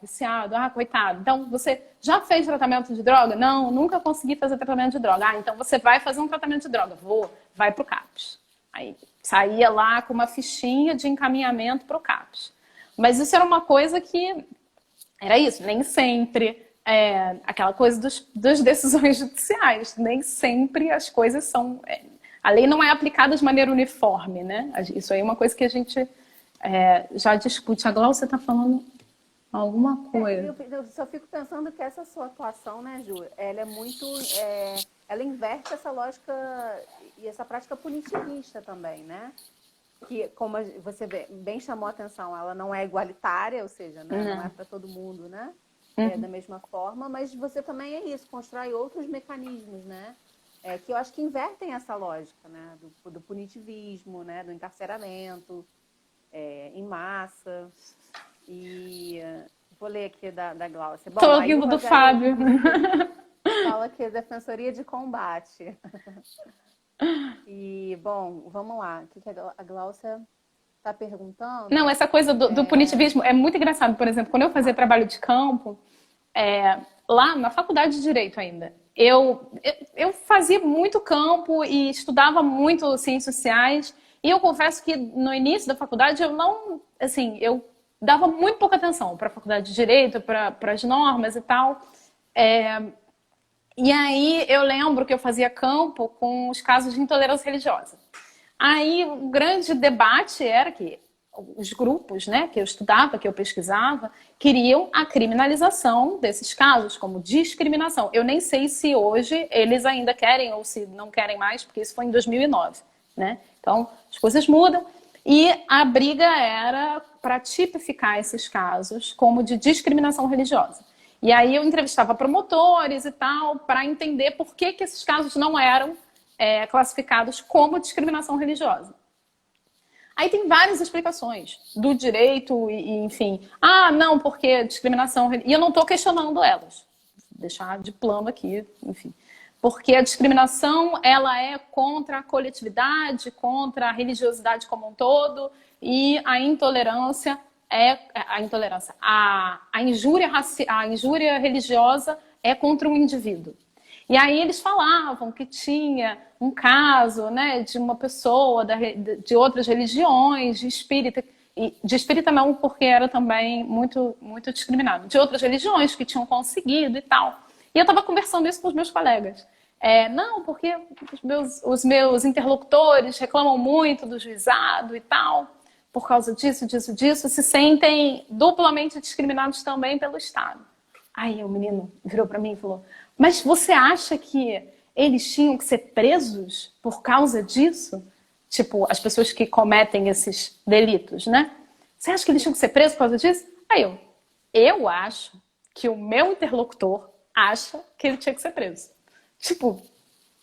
viciado, coitado. Então, você já fez tratamento de droga? Não, nunca consegui fazer tratamento de droga. Então você vai fazer um tratamento de droga. Vai pro CAPS. Aí saía lá com uma fichinha de encaminhamento pro CAPS. Mas isso era uma coisa que... Era isso, nem sempre... aquela coisa das decisões judiciais. Nem sempre as coisas são... a lei não é aplicada de maneira uniforme, né? Isso aí é uma coisa que a gente... já discute. A Glaucia está falando alguma coisa. Eu só fico pensando que essa sua atuação, né, Ju, ela é muito... ela inverte essa lógica e essa prática punitivista também, né? Que, como você bem chamou a atenção, ela não é igualitária, ou seja, né, não é para todo mundo, né? Da mesma forma, mas você também constrói outros mecanismos, né? Que eu acho que invertem essa lógica, né? Do punitivismo, né? Do encarceramento, em massa. E vou ler aqui da Glaucia. Estou rindo do Fábio. Fala aqui, Defensoria de Combate. E, bom, vamos lá. O que a Glaucia está perguntando? Não, essa coisa do punitivismo é muito engraçado. Por exemplo, quando eu fazia trabalho de campo, lá na faculdade de Direito ainda, eu fazia muito campo e estudava muito ciências sociais. E eu confesso que no início da faculdade eu dava muito pouca atenção para a faculdade de Direito, para as normas e tal. E aí eu lembro que eu fazia campo com os casos de intolerância religiosa. Aí o grande debate era que os grupos, né, que eu estudava, que eu pesquisava, queriam a criminalização desses casos como discriminação. Eu nem sei se hoje eles ainda querem ou se não querem mais, porque isso foi em 2009, né? Então, as coisas mudam. E a briga era para tipificar esses casos como de discriminação religiosa. E aí eu entrevistava promotores e tal, para entender por que esses casos não eram classificados como discriminação religiosa. Aí tem várias explicações do direito enfim. Não, porque discriminação... E eu não estou questionando elas. Vou deixar de plano aqui, enfim. Porque a discriminação, ela é contra a coletividade, contra a religiosidade como um todo, e a intolerância a injúria religiosa é contra um indivíduo. E aí eles falavam que tinha um caso, né, de uma pessoa de outras religiões, de espírita não, porque era também muito, muito discriminado, de outras religiões que tinham conseguido e tal. E eu estava conversando isso com os meus colegas. Não, porque os meus interlocutores reclamam muito do juizado e tal, por causa disso, se sentem duplamente discriminados também pelo Estado. Aí o menino virou para mim e falou, mas você acha que eles tinham que ser presos por causa disso? Tipo, as pessoas que cometem esses delitos, né? Você acha que eles tinham que ser presos por causa disso? Aí eu acho que o meu interlocutor acha que ele tinha que ser preso. Tipo,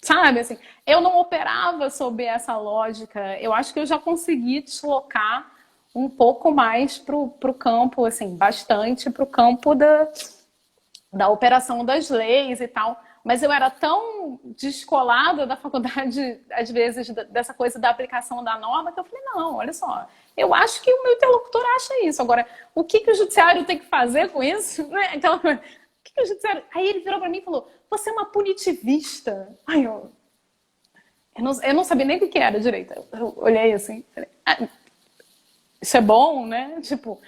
sabe, assim, eu não operava sob essa lógica. Eu acho que eu já consegui deslocar um pouco mais pro campo, assim, bastante pro campo da operação das leis e tal. Mas eu era tão descolada da faculdade, às vezes, dessa coisa da aplicação da norma, que eu falei, não, olha só, eu acho que o meu interlocutor acha isso. Agora, o que, que o judiciário tem que fazer com isso? Né? Aquela coisa, o que, que o judiciário... Aí ele virou para mim e falou, você é uma punitivista. Aí eu não sabia nem o que era direito. Eu olhei assim, falei, ah, isso é bom, né? Tipo,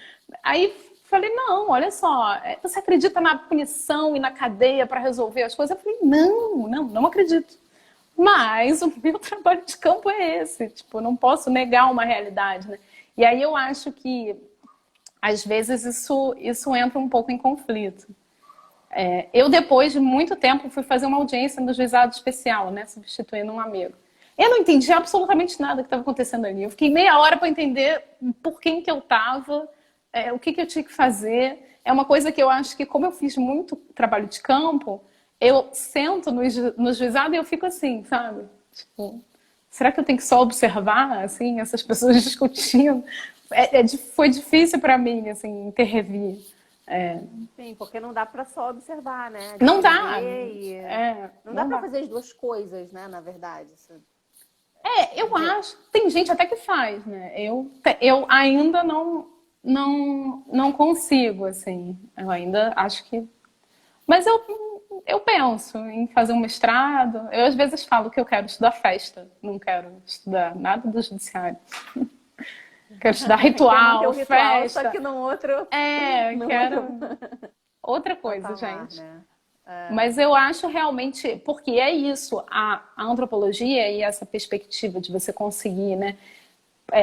aí falei, não, olha só, você acredita na punição e na cadeia para resolver as coisas? Eu falei, não acredito. Mas o meu trabalho de campo é esse, tipo, não posso negar uma realidade, né? E aí eu acho que, às vezes, isso entra um pouco em conflito. Eu, depois de muito tempo, fui fazer uma audiência no juizado especial, né? Substituindo um amigo. Eu não entendi absolutamente nada que estava acontecendo ali. Eu fiquei meia hora para entender por quem que eu estava, o que eu tinha que fazer. É uma coisa que eu acho que, como eu fiz muito trabalho de campo, eu sento no juizado e eu fico assim, sabe? Tipo, será que eu tenho que só observar, assim, essas pessoas discutindo? Foi difícil para mim, assim, intervir. Sim, porque não dá para só observar, né? Não dá. Não dá para fazer as duas coisas, né? Na verdade. Eu acho. Tem gente até que faz, né? Eu ainda não consigo, assim. Eu ainda acho que. Mas eu penso em fazer um mestrado. Eu às vezes falo que eu quero estudar festa, não quero estudar nada do judiciário. Quero estudar ritual, festa. Só que num outro. Quero outra coisa, patamar, gente. né? Mas eu acho realmente, porque é isso, a antropologia e essa perspectiva de você conseguir, né?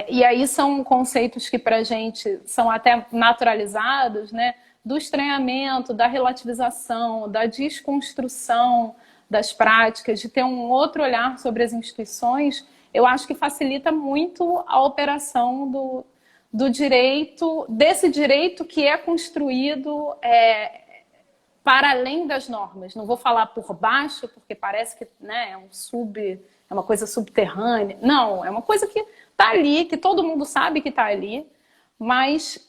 E aí são conceitos que pra gente são até naturalizados, né? Do estranhamento, da relativização, da desconstrução das práticas, de ter um outro olhar sobre as instituições, eu acho que facilita muito a operação do direito, desse direito que é construído para além das normas. Não vou falar por baixo, porque parece que, né, é uma coisa subterrânea. Não, é uma coisa que está ali, que todo mundo sabe que está ali, mas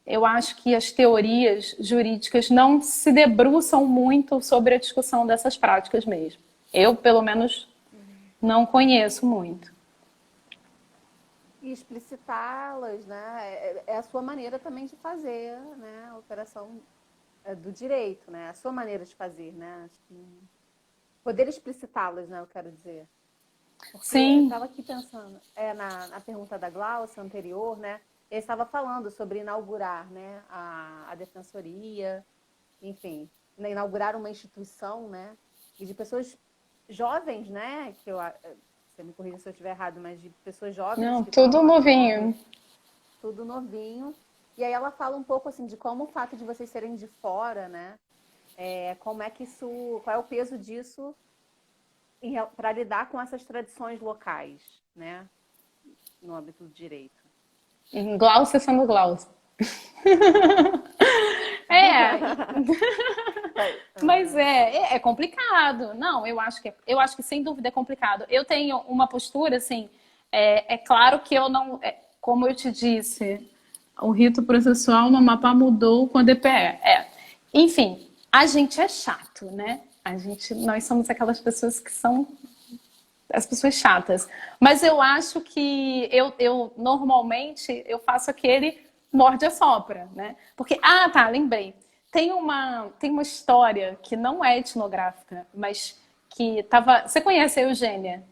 eu acho que as teorias jurídicas não se debruçam muito sobre a discussão dessas práticas mesmo. Eu, pelo menos, não conheço muito. E explicitá-las, né? É a sua maneira também de fazer, né? A operação do direito, né? A sua maneira de fazer, né? Acho que poder explicitá-las, né? Eu quero dizer. Porque Sim. eu estava aqui pensando, na pergunta da Glaucia anterior, né? Ele estava falando sobre inaugurar, né? A defensoria, enfim, né? Inaugurar uma instituição, né? E de pessoas jovens, né? Que você me corrija se eu estiver errado, mas de pessoas jovens. Não, que tudo novinho. Tudo novinho. E aí ela fala um pouco assim de como o fato de vocês serem de fora, né? Como é que isso, qual é o peso disso para lidar com essas tradições locais, né? No âmbito do direito. Glaucia sendo Glaucia. Mas é complicado. Não, eu acho que sem dúvida é complicado. Eu tenho uma postura, assim, é claro que eu não, como eu te disse, o rito processual no Amapá mudou com a DPE. Enfim, a gente é chato, né? Nós somos aquelas pessoas que são as pessoas chatas. Mas eu acho que eu normalmente eu faço aquele morde a sopra, né? Porque, lembrei. Tem uma história que não é etnográfica, mas que tava. Você conhece a Eugênia?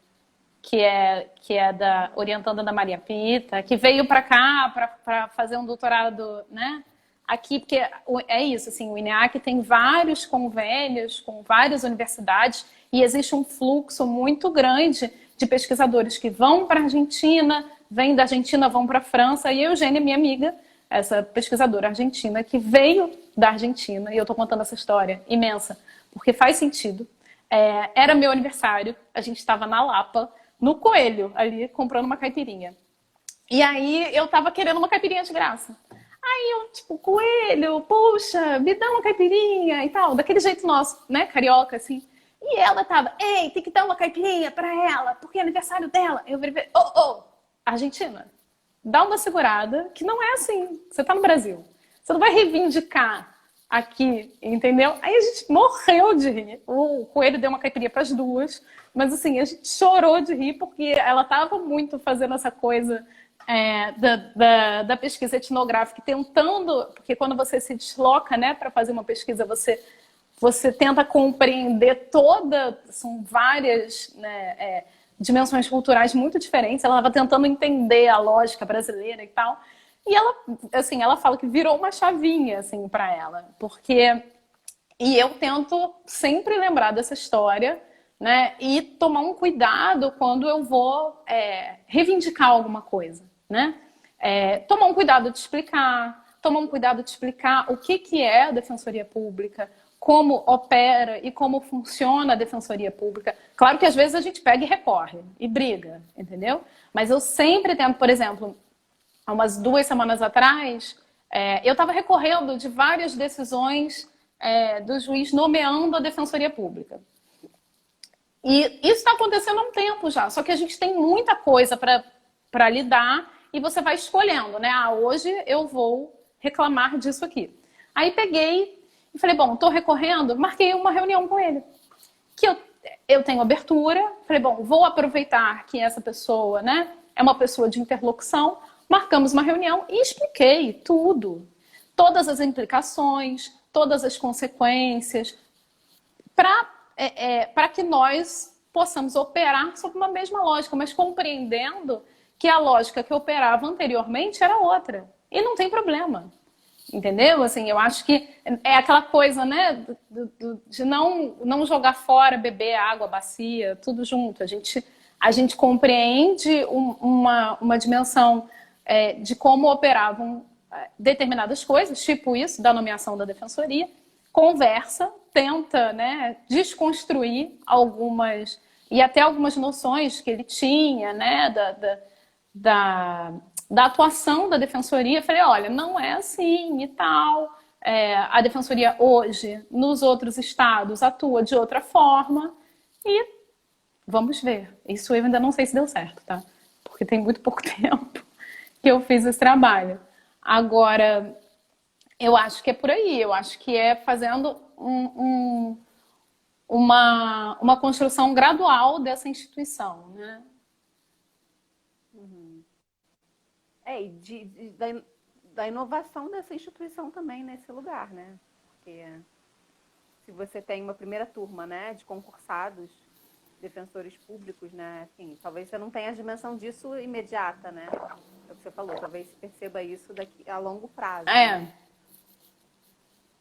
Que é da orientanda da Maria Pita, que veio para cá para fazer um doutorado, né? Aqui, porque é isso, assim, o INEAC tem vários convênios com várias universidades e existe um fluxo muito grande de pesquisadores que vão para a Argentina, vêm da Argentina, vão para a França, e a Eugênia, minha amiga, essa pesquisadora argentina, que veio da Argentina, e eu estou contando essa história imensa, porque faz sentido. Era meu aniversário, a gente estava na Lapa, no Coelho, ali, comprando uma caipirinha. E aí eu estava querendo uma caipirinha de graça. Aí eu, tipo, Coelho, puxa, me dá uma caipirinha e tal, daquele jeito nosso, né, carioca, assim. E ela tava, ei, tem que dar uma caipirinha pra ela, porque é aniversário dela. Eu virei, ô, Argentina, dá uma segurada, que não é assim. Você tá no Brasil. Você não vai reivindicar aqui, entendeu? Aí a gente morreu de rir. O Coelho deu uma caipirinha pras duas, mas assim, a gente chorou de rir, porque ela tava muito fazendo essa coisa da pesquisa etnográfica, tentando, porque quando você se desloca, né, para fazer uma pesquisa, você tenta compreender são várias, né, dimensões culturais muito diferentes. Ela estava tentando entender a lógica brasileira e tal. E ela, assim, ela fala que virou uma chavinha, assim, para ela, porque e eu tento sempre lembrar dessa história, né, e tomar um cuidado quando eu vou reivindicar alguma coisa, né? Tomar um cuidado de explicar, o que é a Defensoria Pública, como opera e como funciona a Defensoria Pública. Claro que às vezes a gente pega e recorre e briga, entendeu? Mas eu sempre tento, por exemplo, há umas 2 semanas atrás, eu estava recorrendo de várias decisões do juiz nomeando a Defensoria Pública. E isso está acontecendo há um tempo já, só que a gente tem muita coisa para lidar e você vai escolhendo, né? Hoje eu vou reclamar disso aqui. Aí peguei e falei, bom, estou recorrendo, marquei uma reunião com ele. Que eu tenho abertura, falei, bom, vou aproveitar que essa pessoa, né, é uma pessoa de interlocução, marcamos uma reunião e expliquei tudo. Todas as implicações, todas as consequências, para que nós possamos operar sob uma mesma lógica, mas compreendendo que a lógica que operava anteriormente era outra. E não tem problema. Entendeu? Assim, eu acho que é aquela coisa, né, de não jogar fora, beber água, bacia, tudo junto. A gente compreende uma dimensão de como operavam determinadas coisas, tipo isso, da nomeação da defensoria, conversa, tenta, né, desconstruir algumas, e até algumas noções que ele tinha, né, da atuação da defensoria. Eu falei, olha, não é assim e tal. A defensoria hoje, nos outros estados, atua de outra forma e vamos ver. Isso eu ainda não sei se deu certo, tá? Porque tem muito pouco tempo que eu fiz esse trabalho. Agora, eu acho que é por aí. Eu acho que é fazendo uma construção gradual dessa instituição, né? E da inovação dessa instituição também nesse lugar, né? Porque se você tem uma primeira turma, né, de concursados, defensores públicos, né, assim, talvez você não tenha a dimensão disso imediata, né? É o que você falou, talvez se perceba isso daqui a longo prazo. Né?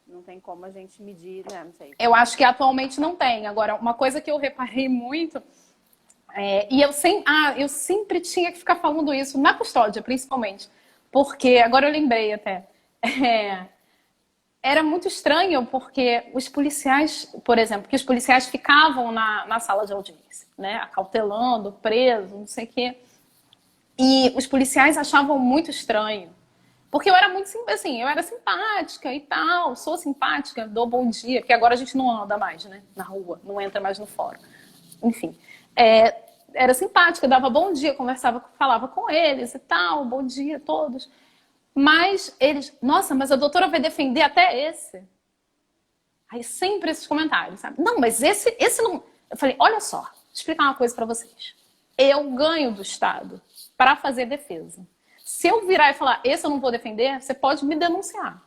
Não tem como a gente medir, né? Não sei. Eu acho que atualmente não tem. Agora, uma coisa que eu reparei muito e eu sempre tinha que ficar falando isso na custódia, principalmente. Porque, agora eu lembrei até, era muito estranho porque os policiais, por exemplo, que os policiais ficavam na sala de audiência, né, acautelando, preso, não sei o quê. E os policiais achavam muito estranho. Porque eu era muito assim, eu era simpática e tal, sou simpática, dou bom dia, porque agora a gente não anda mais, né, na rua, não entra mais no fórum. Enfim, era simpática, dava bom dia, falava com eles e tal, bom dia a todos. Mas eles, nossa, mas a doutora vai defender até esse. Aí sempre esses comentários, sabe? Não, mas esse não... Eu falei, olha só, vou explicar uma coisa para vocês. Eu ganho do Estado para fazer defesa. Se eu virar e falar, esse eu não vou defender, você pode me denunciar.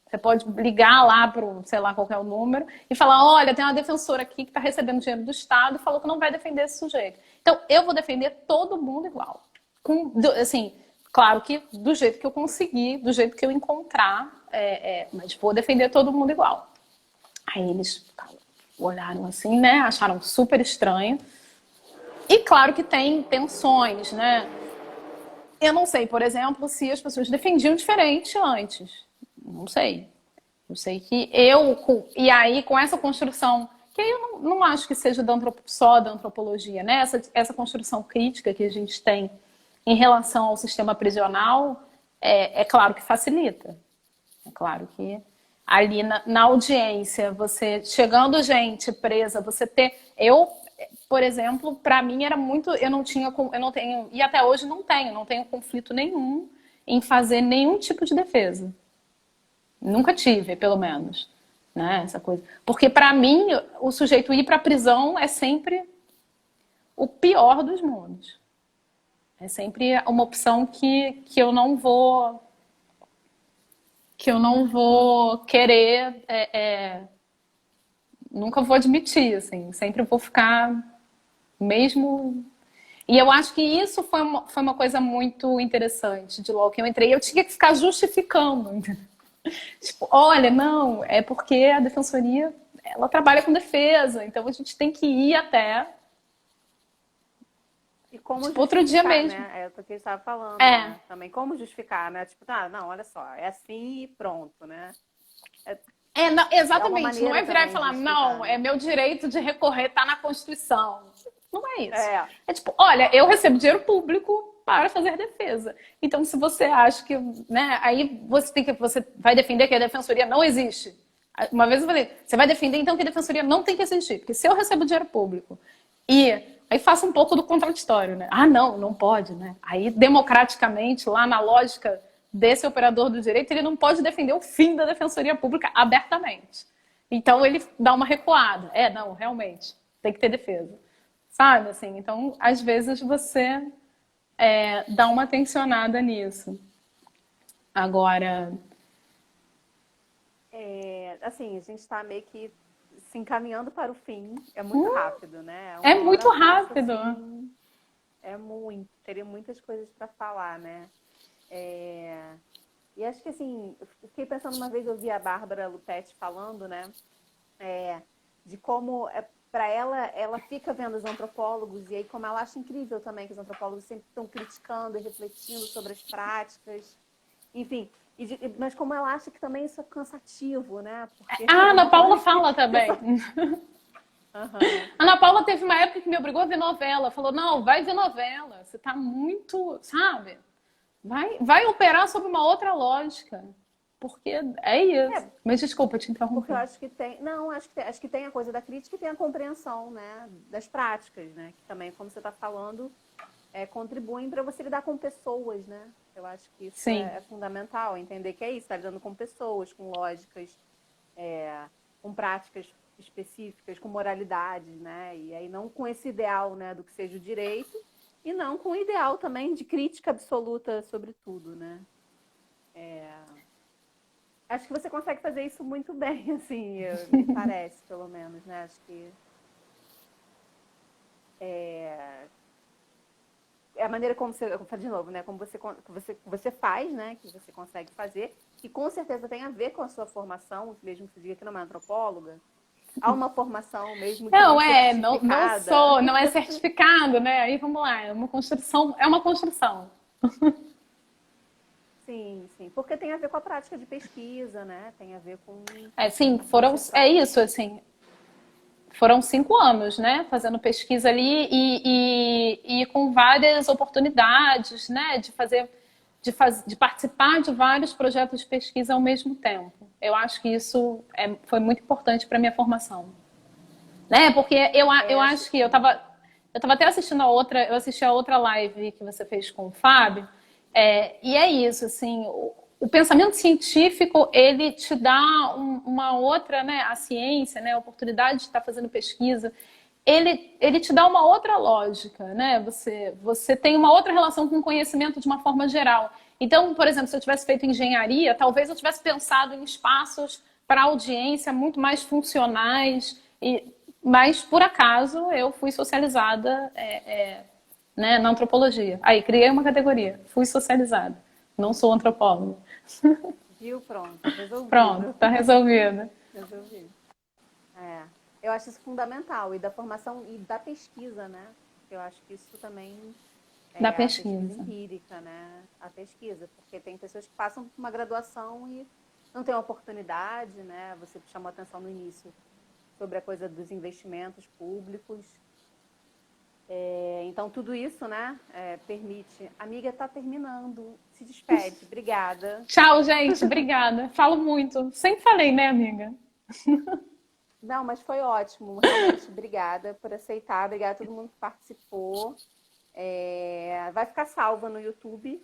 Você pode ligar lá para, sei lá, qual é o número e falar, olha, tem uma defensora aqui que está recebendo dinheiro do Estado e falou que não vai defender esse sujeito. Então, eu vou defender todo mundo igual. Assim, claro que do jeito que eu conseguir, do jeito que eu encontrar, mas vou defender todo mundo igual. Aí eles olharam assim, né? Acharam super estranho. E claro que tem tensões, né? Eu não sei, por exemplo, se as pessoas defendiam diferente antes. Não sei. Eu sei que e aí com essa construção, que eu não acho que seja só da antropologia, né? Essa construção crítica que a gente tem em relação ao sistema prisional, é claro que facilita. É claro que ali na audiência, você chegando gente presa, você ter... por exemplo, para mim era muito... Eu não tenho, e até hoje não tenho conflito nenhum em fazer nenhum tipo de defesa. Nunca tive, pelo menos, né, essa coisa. Porque para mim, o sujeito ir para a prisão é sempre o pior dos mundos. É sempre uma opção que eu não vou querer, nunca vou admitir, assim, sempre vou ficar mesmo. E eu acho que isso foi uma coisa muito interessante de logo que eu entrei. Eu tinha que ficar justificando. Tipo, olha, não, é porque a defensoria, ela trabalha com defesa, então a gente tem que ir até. E como Tipo, outro dia justificar, mesmo. né? É o que a gente estava falando, É. né? Também como justificar, né? Tipo, não, olha só, é assim e pronto, né? Não, É uma exatamente, não maneira é virar e também de falar, justificar, não, é né? meu direito de recorrer, tá na Constituição. Não é isso. É, É tipo, olha, eu recebo dinheiro público para fazer defesa. Então, se você acha que, né, aí você vai defender que a defensoria não existe. Uma vez eu falei, você vai defender então que a defensoria não tem que existir, porque se eu recebo dinheiro público e aí faça um pouco do contraditório, né? Ah, não, não pode, né? Aí democraticamente, lá na lógica desse operador do direito, ele não pode defender o fim da defensoria pública abertamente. Então ele dá uma recuada. Não, realmente, tem que ter defesa. Sabe, assim? Então, às vezes você dá uma tensionada nisso. Agora, assim, a gente está meio que se encaminhando para o fim. É muito rápido, né? é Uma muito hora passa rápido. assim, é muito. Teria muitas coisas para falar, né? E acho que assim, eu fiquei pensando uma vez, eu vi a Bárbara Lupetti falando, né? De como para ela fica vendo os antropólogos e aí como ela acha incrível também que os antropólogos sempre estão criticando e refletindo sobre as práticas, enfim, mas como ela acha que também isso é cansativo, né? Porque A chega Ana uma Paula hora fala que também. uhum. A Ana Paula teve uma época que me obrigou a ver novela. Falou, não, vai ver novela. Você tá muito, sabe? Vai operar sobre uma outra lógica. Porque é isso. Mas desculpa te Porque eu interromper. acho que tem, não, acho que tem a coisa da crítica e tem a compreensão, né, das práticas, né, que também, como você está falando, contribuem para você lidar com pessoas, né? Eu acho que isso Sim. é fundamental, entender que é isso, está lidando com pessoas, com lógicas, com práticas específicas, com moralidades, né? E aí não com esse ideal, né, do que seja o direito, e não com o ideal também de crítica absoluta sobre tudo, né? Acho que você consegue fazer isso muito bem, assim, me parece, pelo menos, né? Acho que é a maneira como você, de novo, né? Como você faz, né? Que você consegue fazer, que com certeza tem a ver com a sua formação, mesmo que você diga que não é antropóloga. Há uma formação, mesmo que não Não, não certificada. sou, não é certificado, né? Aí vamos lá, é uma construção, é uma construção. Sim, sim. Porque tem a ver com a prática de pesquisa, né? Tem a ver com Sim, você é isso, assim, foram 5 anos, né, fazendo pesquisa ali e com várias oportunidades, né, de participar de vários projetos de pesquisa ao mesmo tempo. Eu acho que isso foi muito importante para minha formação, né, porque eu acho que eu tava até assistindo eu assisti a outra live que você fez com o Fábio, e é isso, assim, o pensamento científico, ele te dá uma outra, né, a ciência, né, a oportunidade de estar fazendo pesquisa, ele te dá uma outra lógica, né, você tem uma outra relação com o conhecimento de uma forma geral. Então, por exemplo, se eu tivesse feito engenharia, talvez eu tivesse pensado em espaços para audiência muito mais funcionais, mas por acaso eu fui socializada né, na antropologia. Aí criei uma categoria, fui socializada. Não sou antropóloga. viu, pronto, Pronto, resolvido. tá resolvido. Resolvido. É. Eu acho isso fundamental, e da formação e da pesquisa, né? Eu acho que isso também Da a pesquisa pesquisa. empírica, né? A pesquisa, porque tem pessoas que passam por uma graduação e não têm oportunidade, né? Você chamou atenção no início sobre a coisa dos investimentos públicos. Então, tudo isso, né, permite. Amiga, tá terminando. Se despede. Obrigada. Tchau, gente. Obrigada. Falo muito. Sempre falei, né, amiga? Não, mas foi ótimo. Realmente, obrigada por aceitar. Obrigada a todo mundo que participou. Vai ficar salva no YouTube.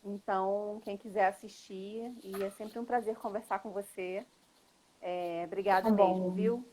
Então, quem quiser assistir, e é sempre um prazer conversar com você. Tá Obrigada mesmo, bom. viu?